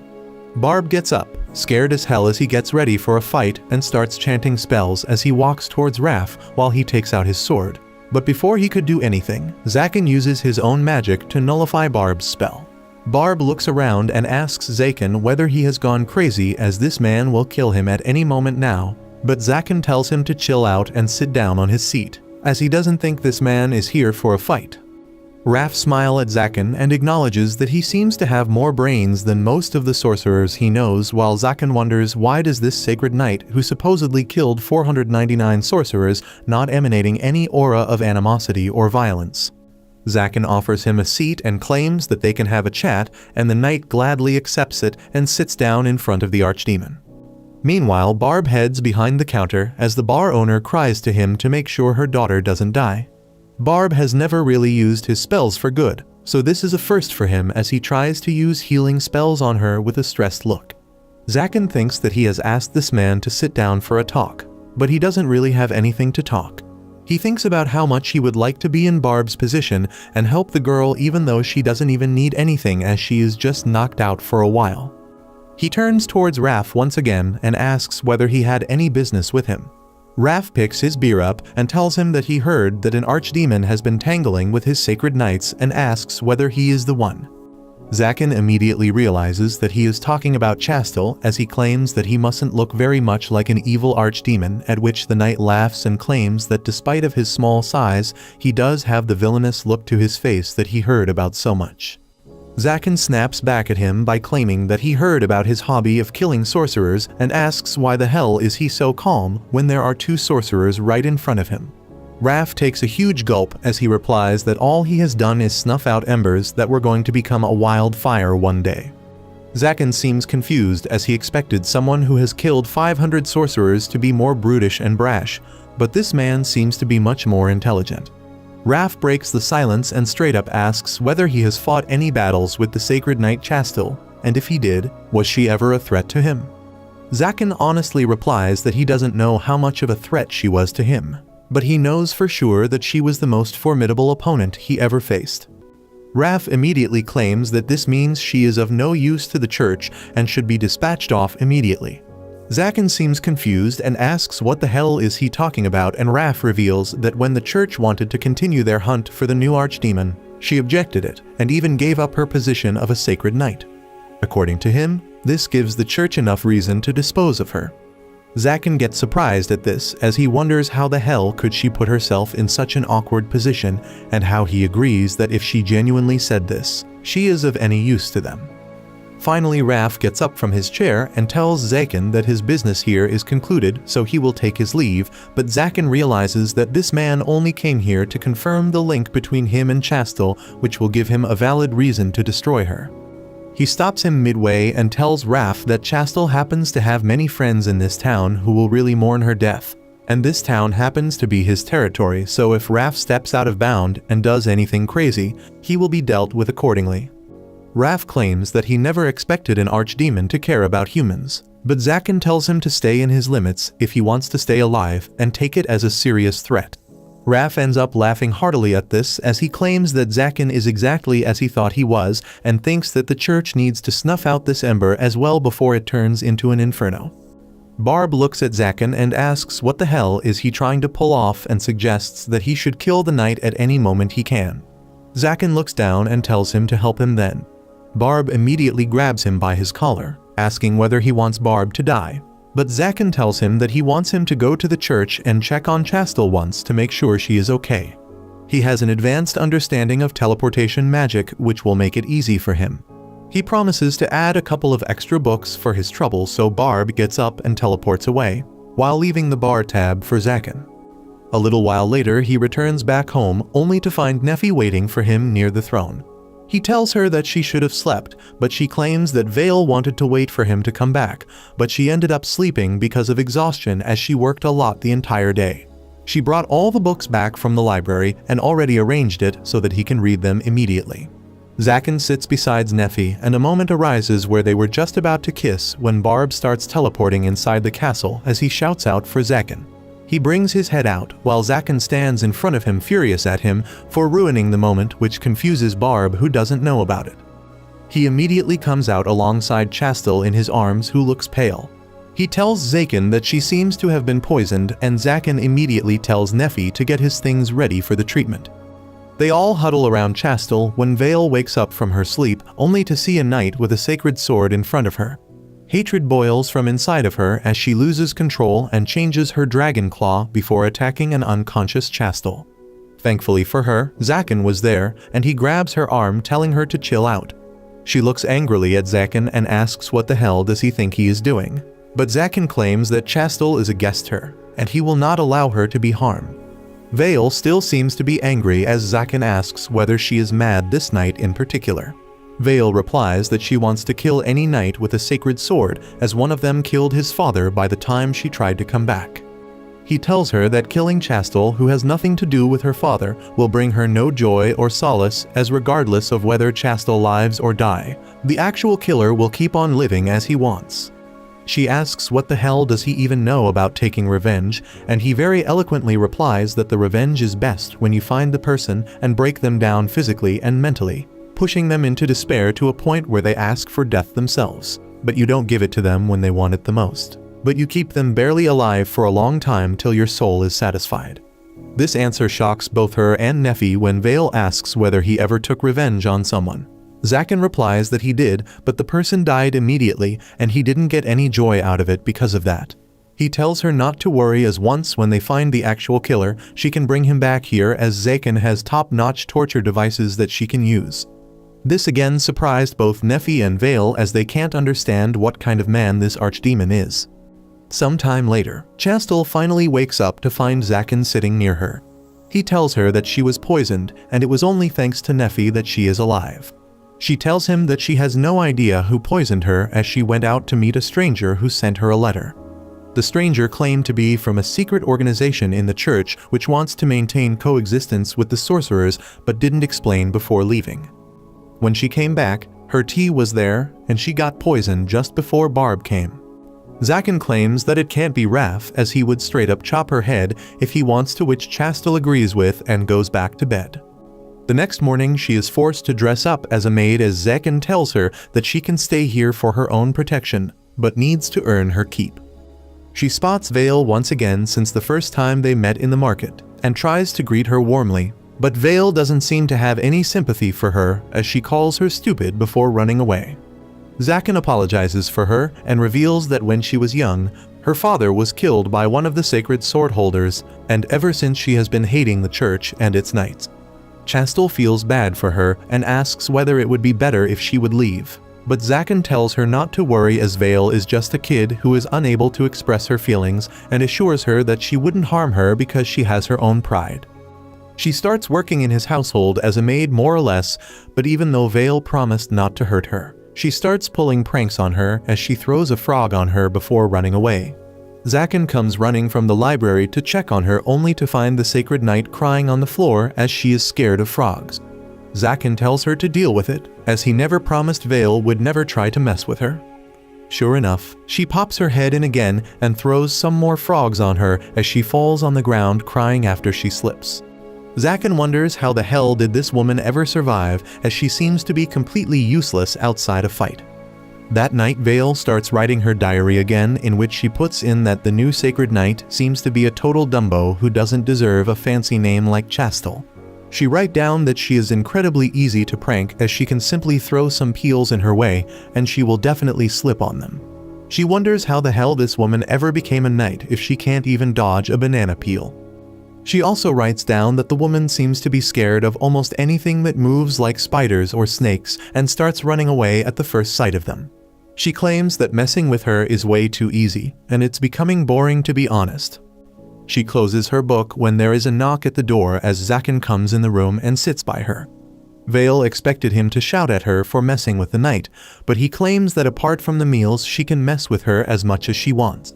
Barb gets up, scared as hell, as he gets ready for a fight and starts chanting spells as he walks towards Raph while he takes out his sword. But before he could do anything, Zaken uses his own magic to nullify Barb's spell. Barb looks around and asks Zaken whether he has gone crazy, as this man will kill him at any moment now, but Zaken tells him to chill out and sit down on his seat, as he doesn't think this man is here for a fight. Raph smiles at Zaken and acknowledges that he seems to have more brains than most of the sorcerers he knows, while Zaken wonders why does this sacred knight who supposedly killed 499 sorcerers not emanating any aura of animosity or violence. Zaken offers him a seat and claims that they can have a chat, and the knight gladly accepts it and sits down in front of the archdemon. Meanwhile, Barb heads behind the counter as the bar owner cries to him to make sure her daughter doesn't die. Barb has never really used his spells for good, so this is a first for him as he tries to use healing spells on her with a stressed look. Zakin thinks that he has asked this man to sit down for a talk, but he doesn't really have anything to talk. He thinks about how much he would like to be in Barb's position and help the girl even though she doesn't even need anything as she is just knocked out for a while. He turns towards Raf once again and asks whether he had any business with him. Raf picks his beer up and tells him that he heard that an archdemon has been tangling with his sacred knights and asks whether he is the one. Zakin immediately realizes that he is talking about Chastel as he claims that he mustn't look very much like an evil archdemon, at which the knight laughs and claims that despite of his small size, he does have the villainous look to his face that he heard about so much. Zakin snaps back at him by claiming that he heard about his hobby of killing sorcerers and asks why the hell is he so calm when there are two sorcerers right in front of him. Raf takes a huge gulp as he replies that all he has done is snuff out embers that were going to become a wildfire one day. Zakin seems confused as he expected someone who has killed 500 sorcerers to be more brutish and brash, but this man seems to be much more intelligent. Raf breaks the silence and straight up asks whether he has fought any battles with the sacred knight Chastel, and if he did, was she ever a threat to him? Zakin honestly replies that he doesn't know how much of a threat she was to him, but he knows for sure that she was the most formidable opponent he ever faced. Raf immediately claims that this means she is of no use to the church and should be dispatched off immediately. Zakin seems confused and asks what the hell is he talking about, and Raf reveals that when the church wanted to continue their hunt for the new archdemon, she objected it and even gave up her position of a sacred knight. According to him, this gives the church enough reason to dispose of her. Zakin gets surprised at this as he wonders how the hell could she put herself in such an awkward position, and how he agrees that if she genuinely said this, she is of any use to them. Finally, Raf gets up from his chair and tells Zakin that his business here is concluded, so he will take his leave, but Zakin realizes that this man only came here to confirm the link between him and Chastel, which will give him a valid reason to destroy her. He stops him midway and tells Raf that Chastel happens to have many friends in this town who will really mourn her death, and this town happens to be his territory, so if Raf steps out of bound and does anything crazy, he will be dealt with accordingly. Raf claims that he never expected an archdemon to care about humans, but Zakin tells him to stay in his limits if he wants to stay alive and take it as a serious threat. Raf ends up laughing heartily at this as he claims that Zakin is exactly as he thought he was and thinks that the church needs to snuff out this ember as well before it turns into an inferno. Barb looks at Zakin and asks what the hell is he trying to pull off and suggests that he should kill the knight at any moment he can. Zakin looks down and tells him to help him then. Barb immediately grabs him by his collar, asking whether he wants Barb to die. But Zakin tells him that he wants him to go to the church and check on Chastel once to make sure she is okay. He has an advanced understanding of teleportation magic which will make it easy for him. He promises to add a couple of extra books for his trouble, so Barb gets up and teleports away, while leaving the bar tab for Zakin. A little while later he returns back home only to find Neffy waiting for him near the throne. He tells her that she should have slept, but she claims that Vale wanted to wait for him to come back, but she ended up sleeping because of exhaustion as she worked a lot the entire day. She brought all the books back from the library and already arranged it so that he can read them immediately. Zakin sits beside Neffy and a moment arises where they were just about to kiss when Barb starts teleporting inside the castle as he shouts out for Zakin. He brings his head out while Zakin stands in front of him furious at him for ruining the moment, which confuses Barb who doesn't know about it. He immediately comes out alongside Chastel in his arms who looks pale. He tells Zakin that she seems to have been poisoned and Zakin immediately tells Neffy to get his things ready for the treatment. They all huddle around Chastel when Vale wakes up from her sleep only to see a knight with a sacred sword in front of her. Hatred boils from inside of her as she loses control and changes her dragon claw before attacking an unconscious Chastel. Thankfully for her, Zakin was there and he grabs her arm telling her to chill out. She looks angrily at Zakin and asks what the hell does he think he is doing. But Zakin claims that Chastel is against her and he will not allow her to be harmed. Vale still seems to be angry as Zakin asks whether she is mad this night in particular. Vale replies that she wants to kill any knight with a sacred sword as one of them killed his father by the time she tried to come back. He tells her that killing Chastel, who has nothing to do with her father, will bring her no joy or solace, as regardless of whether Chastel lives or die, the actual killer will keep on living as he wants. She asks what the hell does he even know about taking revenge, and he very eloquently replies that the revenge is best when you find the person and break them down physically and mentally, pushing them into despair to a point where they ask for death themselves, but you don't give it to them when they want it the most. But you keep them barely alive for a long time till your soul is satisfied. This answer shocks both her and Nephi when Vale asks whether he ever took revenge on someone. Zakin replies that he did, but the person died immediately and he didn't get any joy out of it because of that. He tells her not to worry, as once when they find the actual killer, she can bring him back here, as Zakin has top-notch torture devices that she can use. This again surprised both Nephi and Vale, as they can't understand what kind of man this archdemon is. Sometime later, Chastel finally wakes up to find Zakin sitting near her. He tells her that she was poisoned and it was only thanks to Nephi that she is alive. She tells him that she has no idea who poisoned her, as she went out to meet a stranger who sent her a letter. The stranger claimed to be from a secret organization in the church which wants to maintain coexistence with the sorcerers, but didn't explain before leaving. When she came back, her tea was there, and she got poisoned just before Barb came. Zakin claims that it can't be Raph, as he would straight up chop her head if he wants to, which Chastel agrees with and goes back to bed. The next morning, she is forced to dress up as a maid, as Zakin tells her that she can stay here for her own protection, but needs to earn her keep. She spots Vale once again since the first time they met in the market, and tries to greet her warmly, but Vale doesn't seem to have any sympathy for her, as she calls her stupid before running away. Zakin apologizes for her and reveals that when she was young, her father was killed by one of the sacred sword holders, and ever since she has been hating the church and its knights. Chastel feels bad for her and asks whether it would be better if she would leave, but Zakin tells her not to worry, as Vale is just a kid who is unable to express her feelings, and assures her that she wouldn't harm her because she has her own pride. She starts working in his household as a maid more or less, but even though Vale promised not to hurt her, she starts pulling pranks on her as she throws a frog on her before running away. Zakin comes running from the library to check on her, only to find the sacred knight crying on the floor as she is scared of frogs. Zakin tells her to deal with it, as he never promised Vale would never try to mess with her. Sure enough, she pops her head in again and throws some more frogs on her as she falls on the ground crying after she slips. Zakin wonders how the hell did this woman ever survive, as she seems to be completely useless outside a fight. That night, Vale starts writing her diary again, in which she puts in that the new sacred knight seems to be a total dumbo who doesn't deserve a fancy name like Chastel. She writes down that she is incredibly easy to prank, as she can simply throw some peels in her way and she will definitely slip on them. She wonders how the hell this woman ever became a knight if she can't even dodge a banana peel. She also writes down that the woman seems to be scared of almost anything that moves, like spiders or snakes, and starts running away at the first sight of them. She claims that messing with her is way too easy, and it's becoming boring, to be honest. She closes her book when there is a knock at the door, as Zakin comes in the room and sits by her. Vale expected him to shout at her for messing with the knight, but he claims that apart from the meals she can mess with her as much as she wants.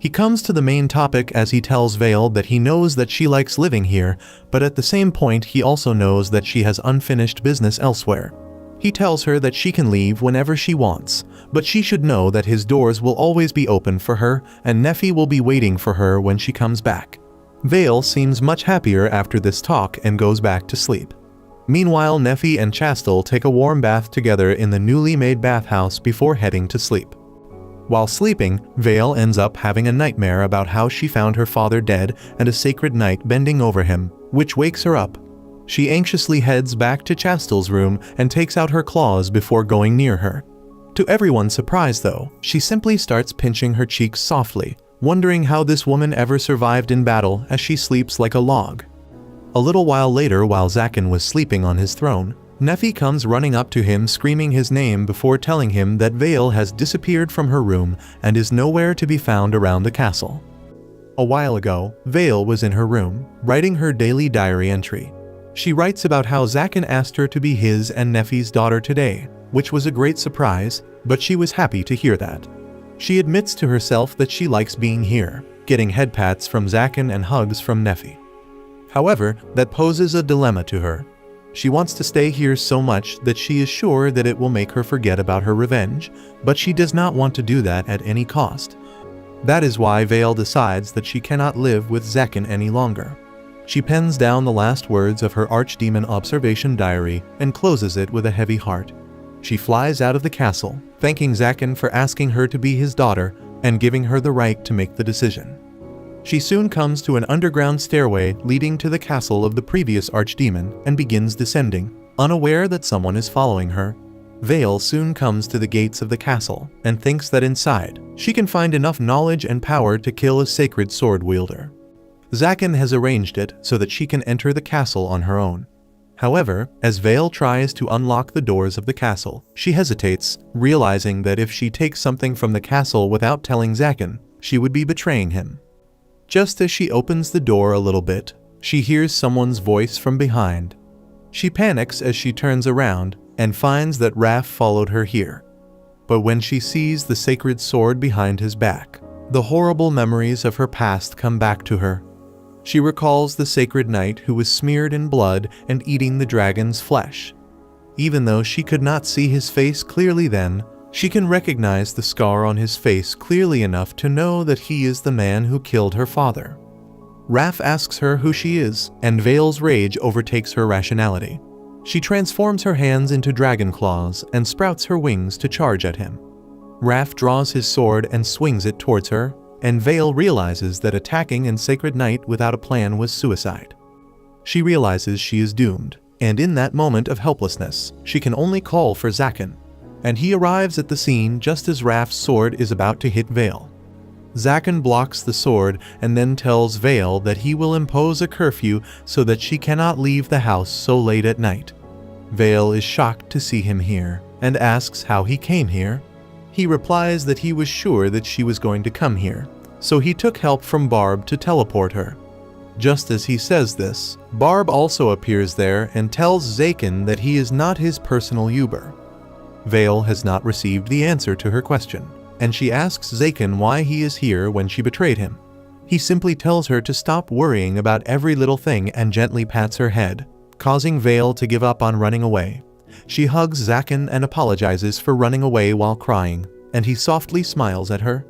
He comes to the main topic as he tells Vale that he knows that she likes living here, but at the same point he also knows that she has unfinished business elsewhere. He tells her that she can leave whenever she wants, but she should know that his doors will always be open for her, and Nephi will be waiting for her when she comes back. Vale seems much happier after this talk and goes back to sleep. Meanwhile, Nephi and Chastel take a warm bath together in the newly made bathhouse before heading to sleep. While sleeping, Vale ends up having a nightmare about how she found her father dead and a sacred knight bending over him, which wakes her up. She anxiously heads back to Chastel's room and takes out her claws before going near her. To everyone's surprise though, she simply starts pinching her cheeks softly, wondering how this woman ever survived in battle, as she sleeps like a log. A little while later, while Zakin was sleeping on his throne, Nephi comes running up to him screaming his name before telling him that Vale has disappeared from her room and is nowhere to be found around the castle. A while ago, Vale was in her room, writing her daily diary entry. She writes about how Zakin asked her to be his and Nephi's daughter today, which was a great surprise, but she was happy to hear that. She admits to herself that she likes being here, getting head pats from Zaken and hugs from Nefi. However, that poses a dilemma to her. She wants to stay here so much that she is sure that it will make her forget about her revenge, but she does not want to do that at any cost. That is why Vale decides that she cannot live with Zaken any longer. She pens down the last words of her archdemon observation diary and closes it with a heavy heart. She flies out of the castle, thanking Zaken for asking her to be his daughter and giving her the right to make the decision. She soon comes to an underground stairway leading to the castle of the previous archdemon and begins descending, unaware that someone is following her. Vale soon comes to the gates of the castle and thinks that inside, she can find enough knowledge and power to kill a sacred sword wielder. Zaken has arranged it so that she can enter the castle on her own. However, as Vale tries to unlock the doors of the castle, she hesitates, realizing that if she takes something from the castle without telling Zaken, she would be betraying him. Just as she opens the door a little bit, she hears someone's voice from behind. She panics as she turns around and finds that Raph followed her here. But when she sees the sacred sword behind his back, the horrible memories of her past come back to her. She recalls the sacred knight who was smeared in blood and eating the dragon's flesh. Even though she could not see his face clearly then, she can recognize the scar on his face clearly enough to know that he is the man who killed her father. Raph asks her who she is, and Vale's rage overtakes her rationality. She transforms her hands into dragon claws and sprouts her wings to charge at him. Raph draws his sword and swings it towards her, and Vale realizes that attacking a sacred knight without a plan was suicide. She realizes she is doomed, and in that moment of helplessness, she can only call for Zaken. And he arrives at the scene just as Raph's sword is about to hit Vale. Zaken blocks the sword and then tells Vale that he will impose a curfew so that she cannot leave the house so late at night. Vale is shocked to see him here and asks how he came here. He replies that he was sure that she was going to come here, so he took help from Barb to teleport her. Just as he says this, Barb also appears there and tells Zaken that he is not his personal Uber. Vale has not received the answer to her question, and she asks Zaken why he is here when she betrayed him. He simply tells her to stop worrying about every little thing and gently pats her head, causing Vale to give up on running away. She hugs Zaken and apologizes for running away while crying, and he softly smiles at her.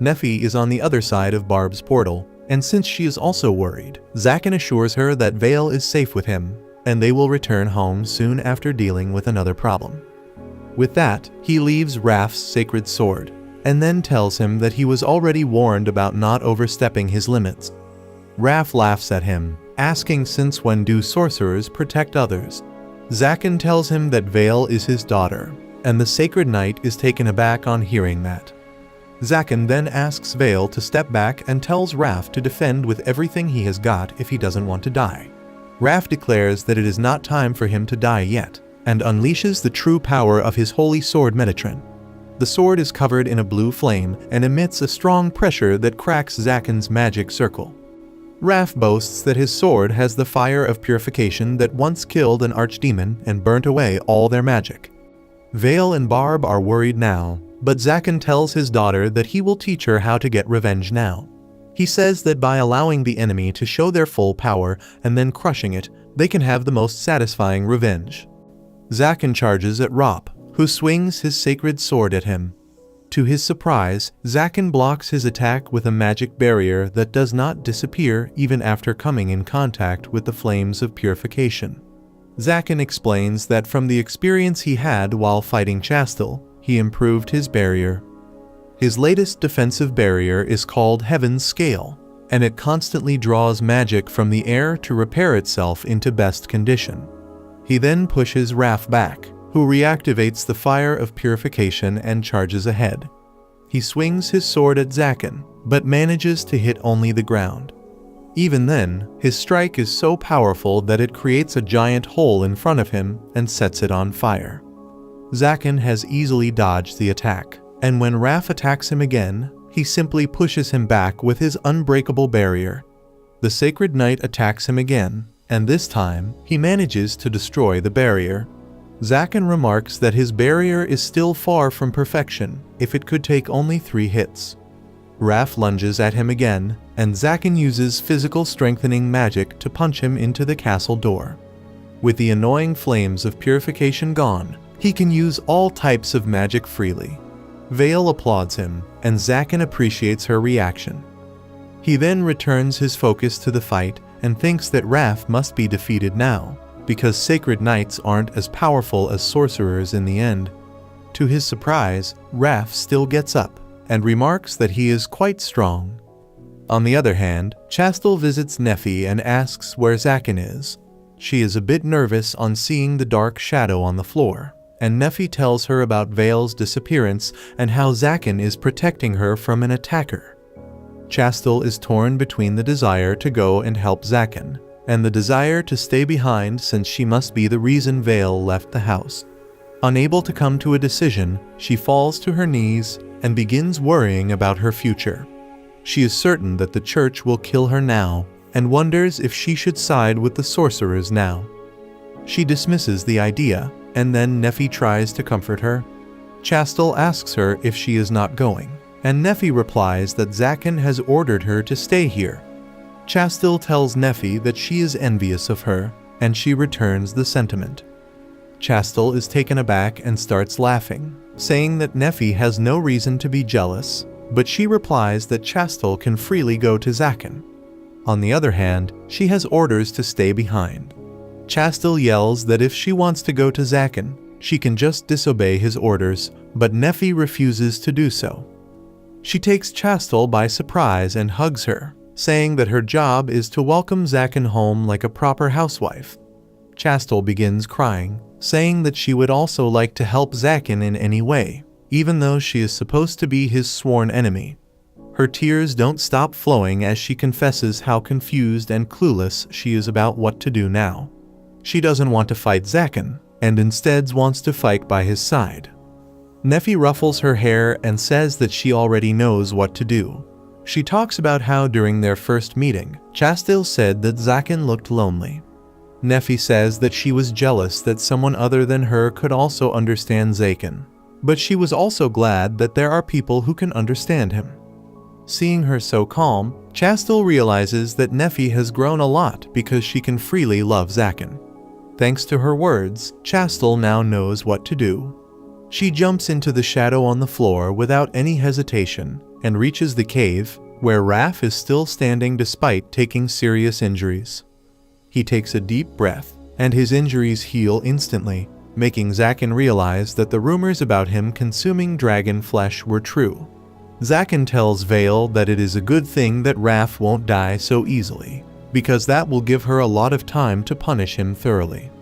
Nefi is on the other side of Barb's portal, and since she is also worried, Zaken assures her that Vale is safe with him, and they will return home soon after dealing with another problem. With that, he leaves Raph's sacred sword, and then tells him that he was already warned about not overstepping his limits. Raph laughs at him, asking since when do sorcerers protect others. Zaken tells him that Vale is his daughter, and the sacred knight is taken aback on hearing that. Zaken then asks Vale to step back and tells Raph to defend with everything he has got if he doesn't want to die. Raph declares that it is not time for him to die yet, and unleashes the true power of his holy sword Metatron. The sword is covered in a blue flame and emits a strong pressure that cracks Zaken's magic circle. Raph boasts that his sword has the fire of purification that once killed an archdemon and burnt away all their magic. Vale and Barb are worried now, but Zaken tells his daughter that he will teach her how to get revenge now. He says that by allowing the enemy to show their full power and then crushing it, they can have the most satisfying revenge. Zaken charges at Rop, who swings his sacred sword at him. To his surprise, Zaken blocks his attack with a magic barrier that does not disappear even after coming in contact with the flames of purification. Zaken explains that from the experience he had while fighting Chastel, he improved his barrier. His latest defensive barrier is called Heaven's Scale, and it constantly draws magic from the air to repair itself into best condition. He then pushes Raph back, who reactivates the fire of purification and charges ahead. He swings his sword at Zaken, but manages to hit only the ground. Even then, his strike is so powerful that it creates a giant hole in front of him and sets it on fire. Zaken has easily dodged the attack, and when Raph attacks him again, he simply pushes him back with his unbreakable barrier. The Sacred Knight attacks him again, and this time, he manages to destroy the barrier. Zaken remarks that his barrier is still far from perfection if it could take only 3 hits. Raph lunges at him again, and Zakin uses physical strengthening magic to punch him into the castle door. With the annoying flames of purification gone, he can use all types of magic freely. Vale applauds him, and Zakin appreciates her reaction. He then returns his focus to the fight and thinks that Raph must be defeated now, because sacred knights aren't as powerful as sorcerers in the end. To his surprise, Raph still gets up and remarks that he is quite strong. On the other hand, Chastel visits Neffy and asks where Zakin is. She is a bit nervous on seeing the dark shadow on the floor, and Neffy tells her about Vale's disappearance and how Zakin is protecting her from an attacker. Chastel is torn between the desire to go and help Zakin, and the desire to stay behind since she must be the reason Vale left the house. Unable to come to a decision, she falls to her knees and begins worrying about her future. She is certain that the church will kill her now, and wonders if she should side with the sorcerers now. She dismisses the idea, and then Neffy tries to comfort her. Chastel asks her if she is not going, and Neffy replies that Zakin has ordered her to stay here. Chastel tells Neffy that she is envious of her, and she returns the sentiment. Chastel is taken aback and starts laughing, saying that Neffy has no reason to be jealous, but she replies that Chastel can freely go to Zakin. On the other hand, she has orders to stay behind. Chastel yells that if she wants to go to Zakin, she can just disobey his orders, but Neffy refuses to do so. She takes Chastel by surprise and hugs her, saying that her job is to welcome Zakin home like a proper housewife. Chastel begins crying, saying that she would also like to help Zakin in any way, even though she is supposed to be his sworn enemy. Her tears don't stop flowing as she confesses how confused and clueless she is about what to do now. She doesn't want to fight Zakin, and instead wants to fight by his side. Neffy ruffles her hair and says that she already knows what to do. She talks about how during their first meeting, Chastel said that Zakin looked lonely. Neffy says that she was jealous that someone other than her could also understand Zakin, but she was also glad that there are people who can understand him. Seeing her so calm, Chastel realizes that Neffy has grown a lot because she can freely love Zakin. Thanks to her words, Chastel now knows what to do. She jumps into the shadow on the floor without any hesitation and reaches the cave, where Raph is still standing despite taking serious injuries. He takes a deep breath, and his injuries heal instantly, making Zakin realize that the rumors about him consuming dragon flesh were true. Zakin tells Vale that it is a good thing that Raph won't die so easily, because that will give her a lot of time to punish him thoroughly.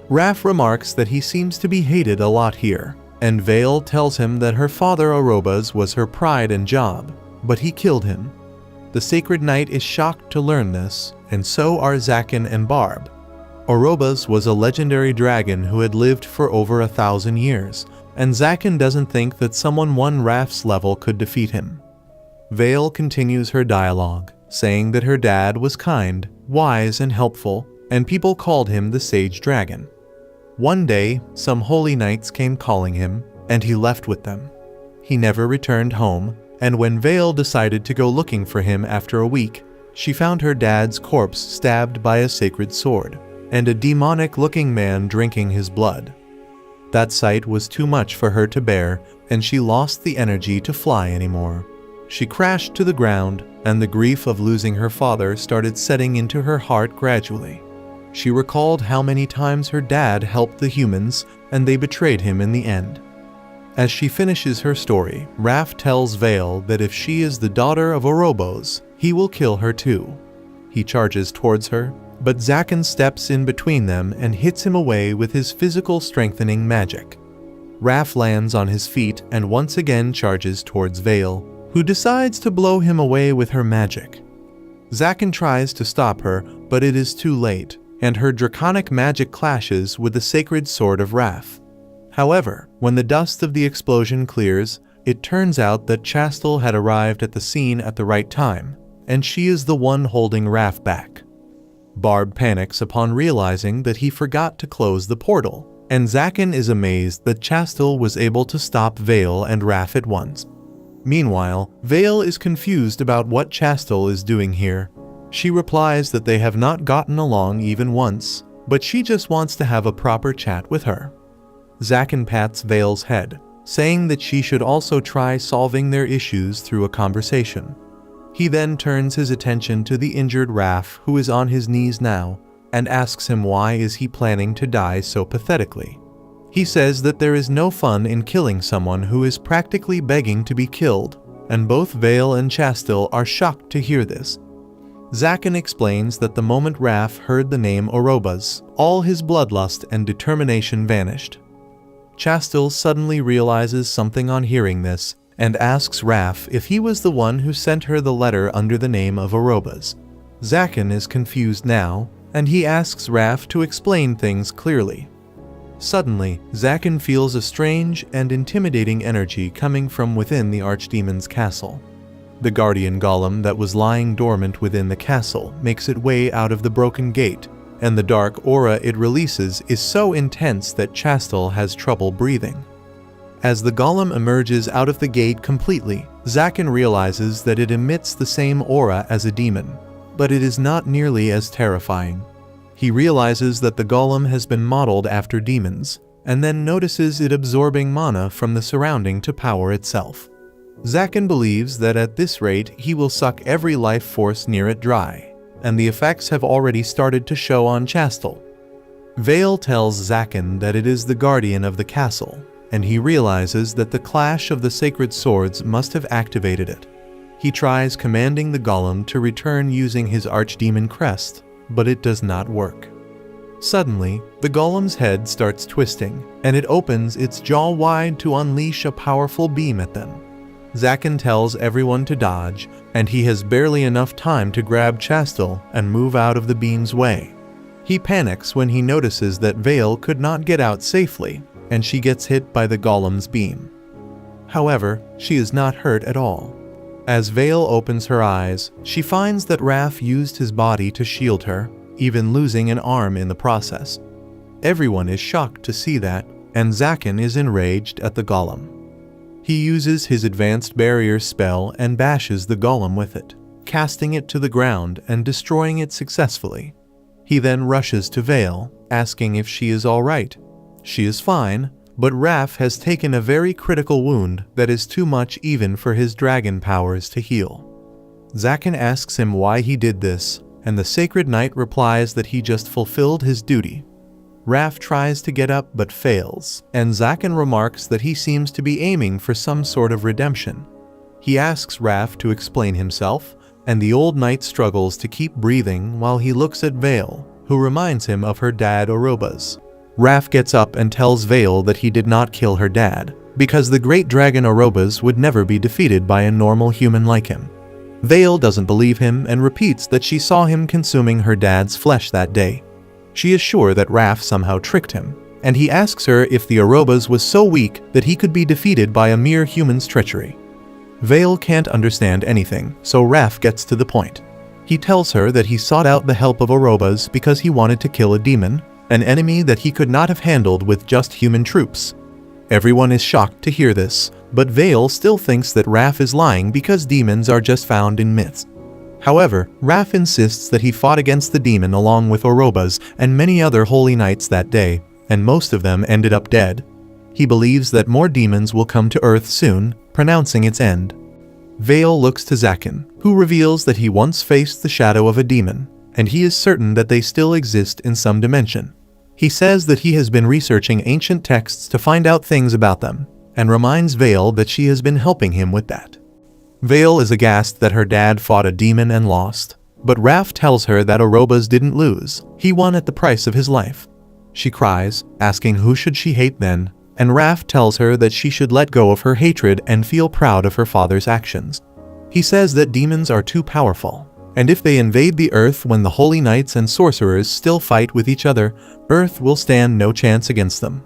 Raph remarks that he seems to be hated a lot here, and Vale tells him that her father Orobas was her pride and job, but he killed him. The Sacred Knight is shocked to learn this, and so are Zakin and Barb. Orobas was a legendary dragon who had lived for over 1,000 years, and Zakin doesn't think that someone one Raph's level could defeat him. Vale continues her dialogue, saying that her dad was kind, wise, and helpful, and people called him the Sage Dragon. One day, some holy knights came calling him, and he left with them. He never returned home, and when Vale decided to go looking for him after a week, she found her dad's corpse stabbed by a sacred sword, and a demonic-looking man drinking his blood. That sight was too much for her to bear, and she lost the energy to fly anymore. She crashed to the ground, and the grief of losing her father started setting into her heart gradually. She recalled how many times her dad helped the humans, and they betrayed him in the end. As she finishes her story, Raph tells Vale that if she is the daughter of Orobos, he will kill her too. He charges towards her, but Zakin steps in between them and hits him away with his physical strengthening magic. Raph lands on his feet and once again charges towards Vale, who decides to blow him away with her magic. Zakin tries to stop her, but it is too late, and her draconic magic clashes with the sacred sword of Raph. However, when the dust of the explosion clears, it turns out that Chastel had arrived at the scene at the right time, and she is the one holding Raph back. Barb panics upon realizing that he forgot to close the portal, and Zakin is amazed that Chastel was able to stop Vale and Raph at once. Meanwhile, Vale is confused about what Chastel is doing here. She replies that they have not gotten along even once, but she just wants to have a proper chat with her. Zakin pats Vale's head, saying that she should also try solving their issues through a conversation. He then turns his attention to the injured Raph, who is on his knees now, and asks him why is he planning to die so pathetically. He says that there is no fun in killing someone who is practically begging to be killed, and both Vale and Chastel are shocked to hear this. Zakin explains that the moment Raph heard the name Orobas, all his bloodlust and determination vanished. Chastel suddenly realizes something on hearing this, and asks Raph if he was the one who sent her the letter under the name of Orobas. Zakin is confused now, and he asks Raph to explain things clearly. Suddenly, Zakin feels a strange and intimidating energy coming from within the Archdemon's castle. The guardian golem that was lying dormant within the castle makes its way out of the broken gate, and the dark aura it releases is so intense that Chastel has trouble breathing. As the golem emerges out of the gate completely, Zakin realizes that it emits the same aura as a demon, but it is not nearly as terrifying. He realizes that the golem has been modeled after demons, and then notices it absorbing mana from the surrounding to power itself. Zakin believes that at this rate he will suck every life force near it dry, and the effects have already started to show on Chastel. Vale tells Zakin that it is the guardian of the castle, and he realizes that the clash of the sacred swords must have activated it. He tries commanding the golem to return using his archdemon crest, but it does not work. Suddenly, the golem's head starts twisting, and it opens its jaw wide to unleash a powerful beam at them. Zakin tells everyone to dodge, and he has barely enough time to grab Chastel and move out of the beam's way. He panics when he notices that Vale could not get out safely, and she gets hit by the golem's beam. However, she is not hurt at all. As Vale opens her eyes, she finds that Raph used his body to shield her, even losing an arm in the process. Everyone is shocked to see that, and Zakin is enraged at the golem. He uses his advanced barrier spell and bashes the golem with it, casting it to the ground and destroying it successfully. He then rushes to Vale, asking if she is all right. She is fine, but Raph has taken a very critical wound that is too much even for his dragon powers to heal. Zakin asks him why he did this, and the Sacred Knight replies that he just fulfilled his duty. Raph tries to get up but fails, and Zakin remarks that he seems to be aiming for some sort of redemption. He asks Raph to explain himself, and the old knight struggles to keep breathing while he looks at Vale, who reminds him of her dad Orobas. Raph gets up and tells Vale that he did not kill her dad, because the great dragon Orobas would never be defeated by a normal human like him. Vale doesn't believe him and repeats that she saw him consuming her dad's flesh that day. She is sure that Raph somehow tricked him, and he asks her if the Orobas was so weak that he could be defeated by a mere human's treachery. Vale can't understand anything, so Raph gets to the point. He tells her that he sought out the help of Orobas because he wanted to kill a demon, an enemy that he could not have handled with just human troops. Everyone is shocked to hear this, but Vale still thinks that Raph is lying because demons are just found in myths. However, Raph insists that he fought against the demon along with Orobas and many other holy knights that day, and most of them ended up dead. He believes that more demons will come to Earth soon, pronouncing its end. Vale looks to Zakin, who reveals that he once faced the shadow of a demon, and he is certain that they still exist in some dimension. He says that he has been researching ancient texts to find out things about them, and reminds Vale that she has been helping him with that. Vale is aghast that her dad fought a demon and lost, but Raph tells her that Orobas didn't lose, he won at the price of his life. She cries, asking who should she hate then, and Raph tells her that she should let go of her hatred and feel proud of her father's actions. He says that demons are too powerful, and if they invade the Earth when the holy knights and sorcerers still fight with each other, Earth will stand no chance against them.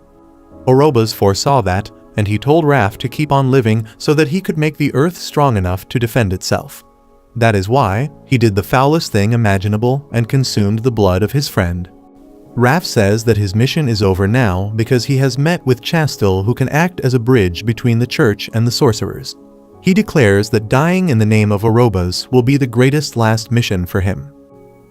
Orobas foresaw that, and he told Raph to keep on living so that he could make the Earth strong enough to defend itself. That is why he did the foulest thing imaginable and consumed the blood of his friend. Raph says that his mission is over now because he has met with Chastel, who can act as a bridge between the church and the sorcerers. He declares that dying in the name of Overpowered will be the greatest last mission for him.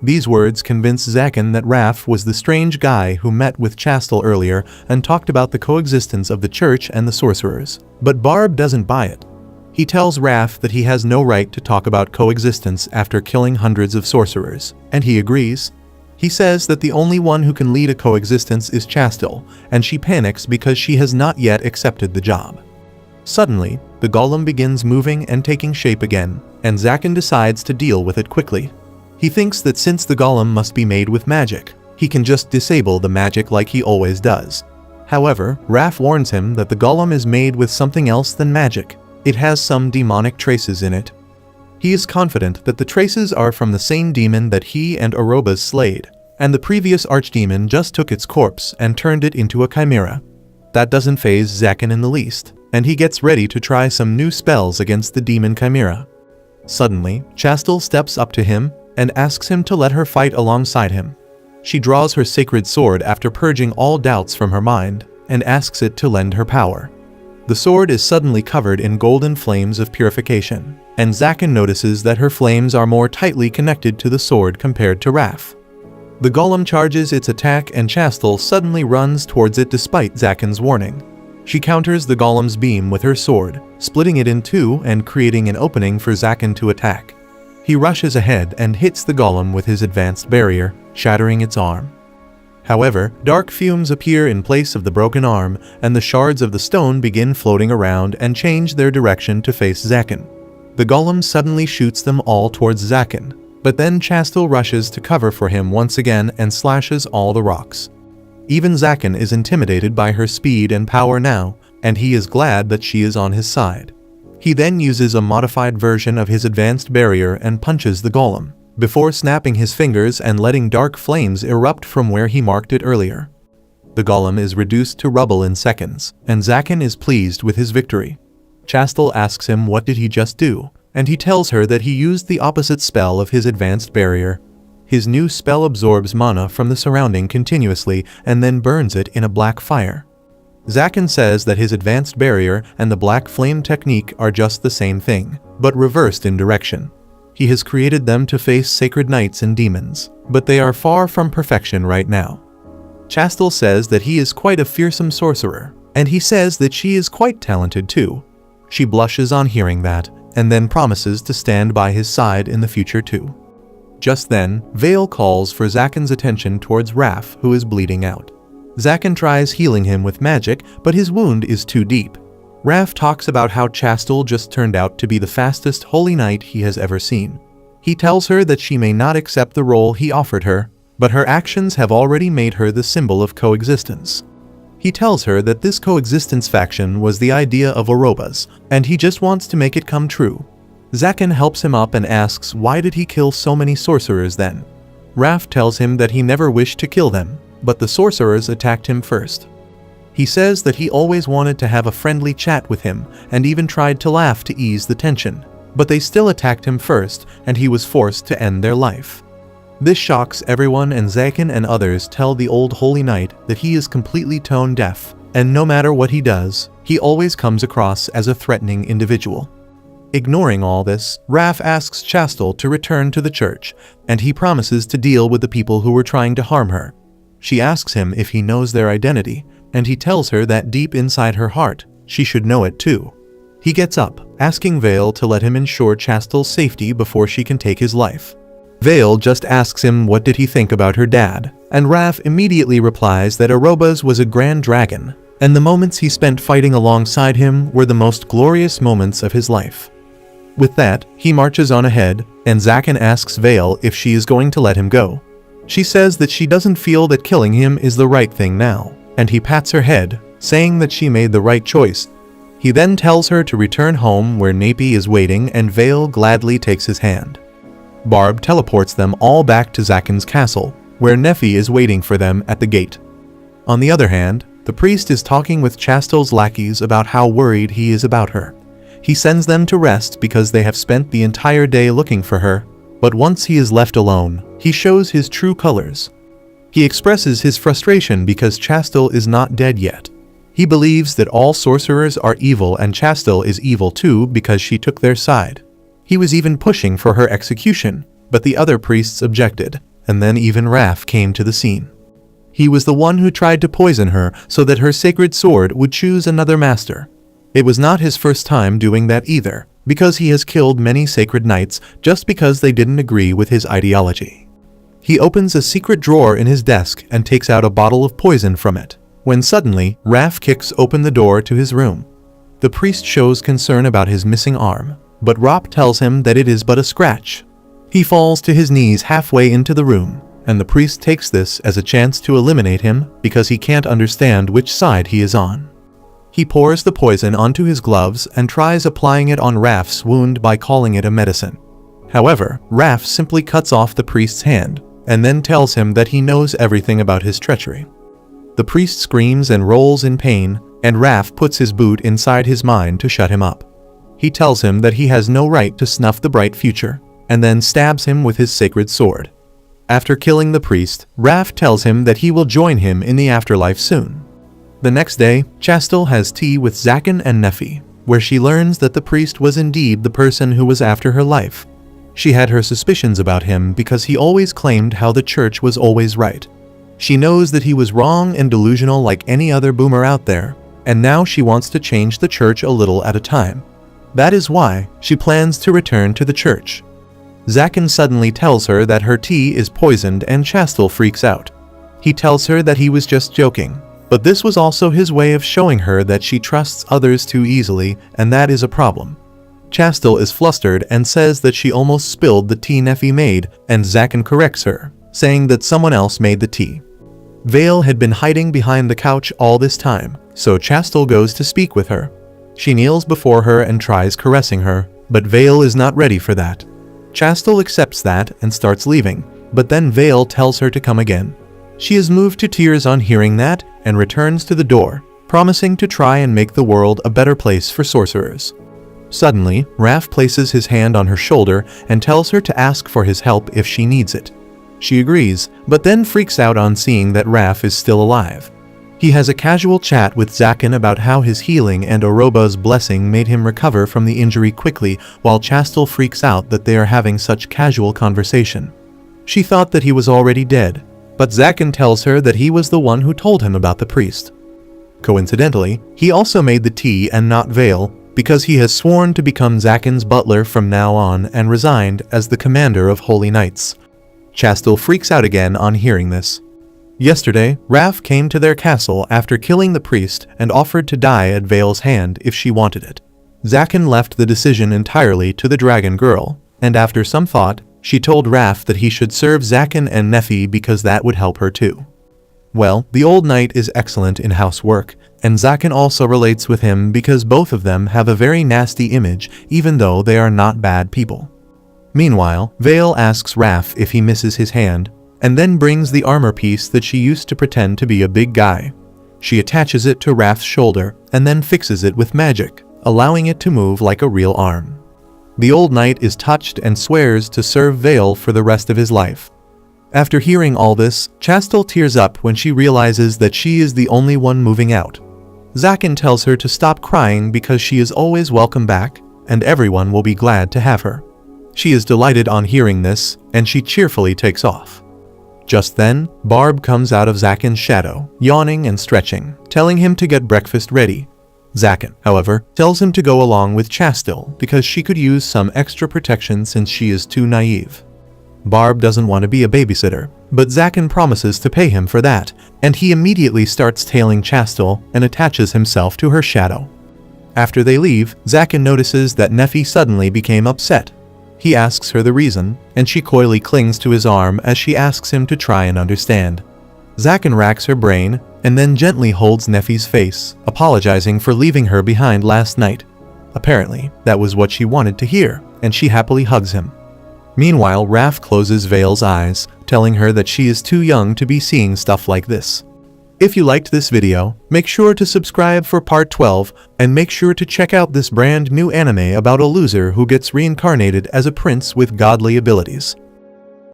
These words convince Zakin that Raph was the strange guy who met with Chastel earlier and talked about the coexistence of the church and the sorcerers. But Barb doesn't buy it. He tells Raph that he has no right to talk about coexistence after killing hundreds of sorcerers, and he agrees. He says that the only one who can lead a coexistence is Chastel, and she panics because she has not yet accepted the job. Suddenly, the golem begins moving and taking shape again, and Zakin decides to deal with it quickly. He thinks that since the golem must be made with magic, he can just disable the magic like he always does. However, Raph warns him that the golem is made with something else than magic. It has some demonic traces in it. He is confident that the traces are from the same demon that he and Overpowered slayed, and the previous archdemon just took its corpse and turned it into a chimera. That doesn't faze Zakin in the least, and he gets ready to try some new spells against the demon chimera. Suddenly, Chastel steps up to him and asks him to let her fight alongside him. She draws her sacred sword after purging all doubts from her mind and asks it to lend her power. The sword is suddenly covered in golden flames of purification, and Zakin notices that her flames are more tightly connected to the sword compared to Raph. The golem charges its attack and Chastel suddenly runs towards it despite Zakin's warning. She counters the golem's beam with her sword, splitting it in two and creating an opening for Zakin to attack. He rushes ahead and hits the golem with his advanced barrier, shattering its arm. However, dark fumes appear in place of the broken arm, and the shards of the stone begin floating around and change their direction to face Zakin. The golem suddenly shoots them all towards Zakin, but then Chastel rushes to cover for him once again and slashes all the rocks. Even Zakin is intimidated by her speed and power now, and he is glad that she is on his side. He then uses a modified version of his advanced barrier and punches the golem, before snapping his fingers and letting dark flames erupt from where he marked it earlier. The golem is reduced to rubble in seconds, and Zakin is pleased with his victory. Chastel asks him what did he just do, and he tells her that he used the opposite spell of his advanced barrier. His new spell absorbs mana from the surrounding continuously and then burns it in a black fire. Zakin says that his advanced barrier and the black flame technique are just the same thing, but reversed in direction. He has created them to face sacred knights and demons, but they are far from perfection right now. Chastel says that he is quite a fearsome sorcerer, and he says that she is quite talented too. She blushes on hearing that, and then promises to stand by his side in the future too. Just then, Vale calls for Zakin's attention towards Raph, who is bleeding out. Zakin tries healing him with magic, but his wound is too deep. Raph talks about how Chastel just turned out to be the fastest holy knight he has ever seen. He tells her that she may not accept the role he offered her, but her actions have already made her the symbol of coexistence. He tells her that this coexistence faction was the idea of Overpowered, and he just wants to make it come true. Zakin helps him up and asks why did he kill so many sorcerers then. Raph tells him that he never wished to kill them, but the sorcerers attacked him first. He says that he always wanted to have a friendly chat with him and even tried to laugh to ease the tension, but they still attacked him first and he was forced to end their life. This shocks everyone, and Zakin and others tell the old holy knight that he is completely tone deaf, and no matter what he does, he always comes across as a threatening individual. Ignoring all this, Raph asks Chastel to return to the church, and he promises to deal with the people who were trying to harm her. She asks him if he knows their identity, and he tells her that deep inside her heart, she should know it too. He gets up, asking Vale to let him ensure Chastel's safety before she can take his life. Vale just asks him what did he think about her dad, and Raph immediately replies that Overpowered was a grand dragon, and the moments he spent fighting alongside him were the most glorious moments of his life. With that, he marches on ahead, and Zakin asks Vale if she is going to let him go. She says that she doesn't feel that killing him is the right thing now, and he pats her head, saying that she made the right choice. He then tells her to return home where Napi is waiting, and Vale gladly takes his hand. Barb teleports them all back to Zakin's castle, where Nephi is waiting for them at the gate. On the other hand, the priest is talking with Chastel's lackeys about how worried he is about her. He sends them to rest because they have spent the entire day looking for her, but once he is left alone, he shows his true colors. He expresses his frustration because Chastel is not dead yet. He believes that all sorcerers are evil and Chastel is evil too because she took their side. He was even pushing for her execution, but the other priests objected, and then even Raph came to the scene. He was the one who tried to poison her so that her sacred sword would choose another master. It was not his first time doing that either, because he has killed many sacred knights just because they didn't agree with his ideology. He opens a secret drawer in his desk and takes out a bottle of poison from it, when suddenly Raph kicks open the door to his room. The priest shows concern about his missing arm, but Rop tells him that it is but a scratch. He falls to his knees halfway into the room, and the priest takes this as a chance to eliminate him because he can't understand which side he is on. He pours the poison onto his gloves and tries applying it on Raph's wound by calling it a medicine. However, Raph simply cuts off the priest's hand, and then tells him that he knows everything about his treachery. The priest screams and rolls in pain, and Raph puts his boot inside his mind to shut him up. He tells him that he has no right to snuff the bright future, and then stabs him with his sacred sword. After killing the priest, Raph tells him that he will join him in the afterlife soon. The next day, Chastel has tea with Zaken and Nephi, where she learns that the priest was indeed the person who was after her life. She had her suspicions about him because he always claimed how the church was always right. She knows that he was wrong and delusional like any other boomer out there, and now she wants to change the church a little at a time. That is why she plans to return to the church. Zaken suddenly tells her that her tea is poisoned and Chastel freaks out. He tells her that he was just joking, but this was also his way of showing her that she trusts others too easily, and that is a problem. Chastel is flustered and says that she almost spilled the tea Nephi made, and Zaken corrects her, saying that someone else made the tea. Vale had been hiding behind the couch all this time, so Chastel goes to speak with her. She kneels before her and tries caressing her, but Vale is not ready for that. Chastel accepts that and starts leaving, but then Vale tells her to come again. She is moved to tears on hearing that and returns to the door, promising to try and make the world a better place for sorcerers. Suddenly, Raph places his hand on her shoulder and tells her to ask for his help if she needs it. She agrees, but then freaks out on seeing that Raph is still alive. He has a casual chat with Zaken about how his healing and Oroba's blessing made him recover from the injury quickly, while Chastel freaks out that they are having such casual conversation. She thought that he was already dead, but Zaken tells her that he was the one who told him about the priest. Coincidentally, he also made the tea and not Vale, because he has sworn to become Zaken's butler from now on and resigned as the commander of Holy Knights. Chastel freaks out again on hearing this. Yesterday, Raph came to their castle after killing the priest and offered to die at Vale's hand if she wanted it. Zaken left the decision entirely to the dragon girl, and after some thought, she told Raph that he should serve Zaken and Nephi because that would help her too. Well, the old knight is excellent in housework, and Zaken also relates with him because both of them have a very nasty image even though they are not bad people. Meanwhile, Vale asks Raph if he misses his hand, and then brings the armor piece that she used to pretend to be a big guy. She attaches it to Raph's shoulder and then fixes it with magic, allowing it to move like a real arm. The old knight is touched and swears to serve Vale for the rest of his life. After hearing all this, Chastel tears up when she realizes that she is the only one moving out. Zaken tells her to stop crying because she is always welcome back, and everyone will be glad to have her. She is delighted on hearing this, and she cheerfully takes off. Just then, Barb comes out of Zaken's shadow, yawning and stretching, telling him to get breakfast ready. Zaken, however, tells him to go along with Chastel because she could use some extra protection since she is too naive. Barb doesn't want to be a babysitter, but Zaken promises to pay him for that, and he immediately starts tailing Chastel and attaches himself to her shadow. After they leave, Zaken notices that Nephi suddenly became upset. He asks her the reason, and she coyly clings to his arm as she asks him to try and understand. Zaken racks her brain, and then gently holds Nephi's face, apologizing for leaving her behind last night. Apparently, that was what she wanted to hear, and she happily hugs him. Meanwhile, Raph closes Vale's eyes, telling her that she is too young to be seeing stuff like this. If you liked this video, make sure to subscribe for part 12, and make sure to check out this brand new anime about a loser who gets reincarnated as a prince with godly abilities.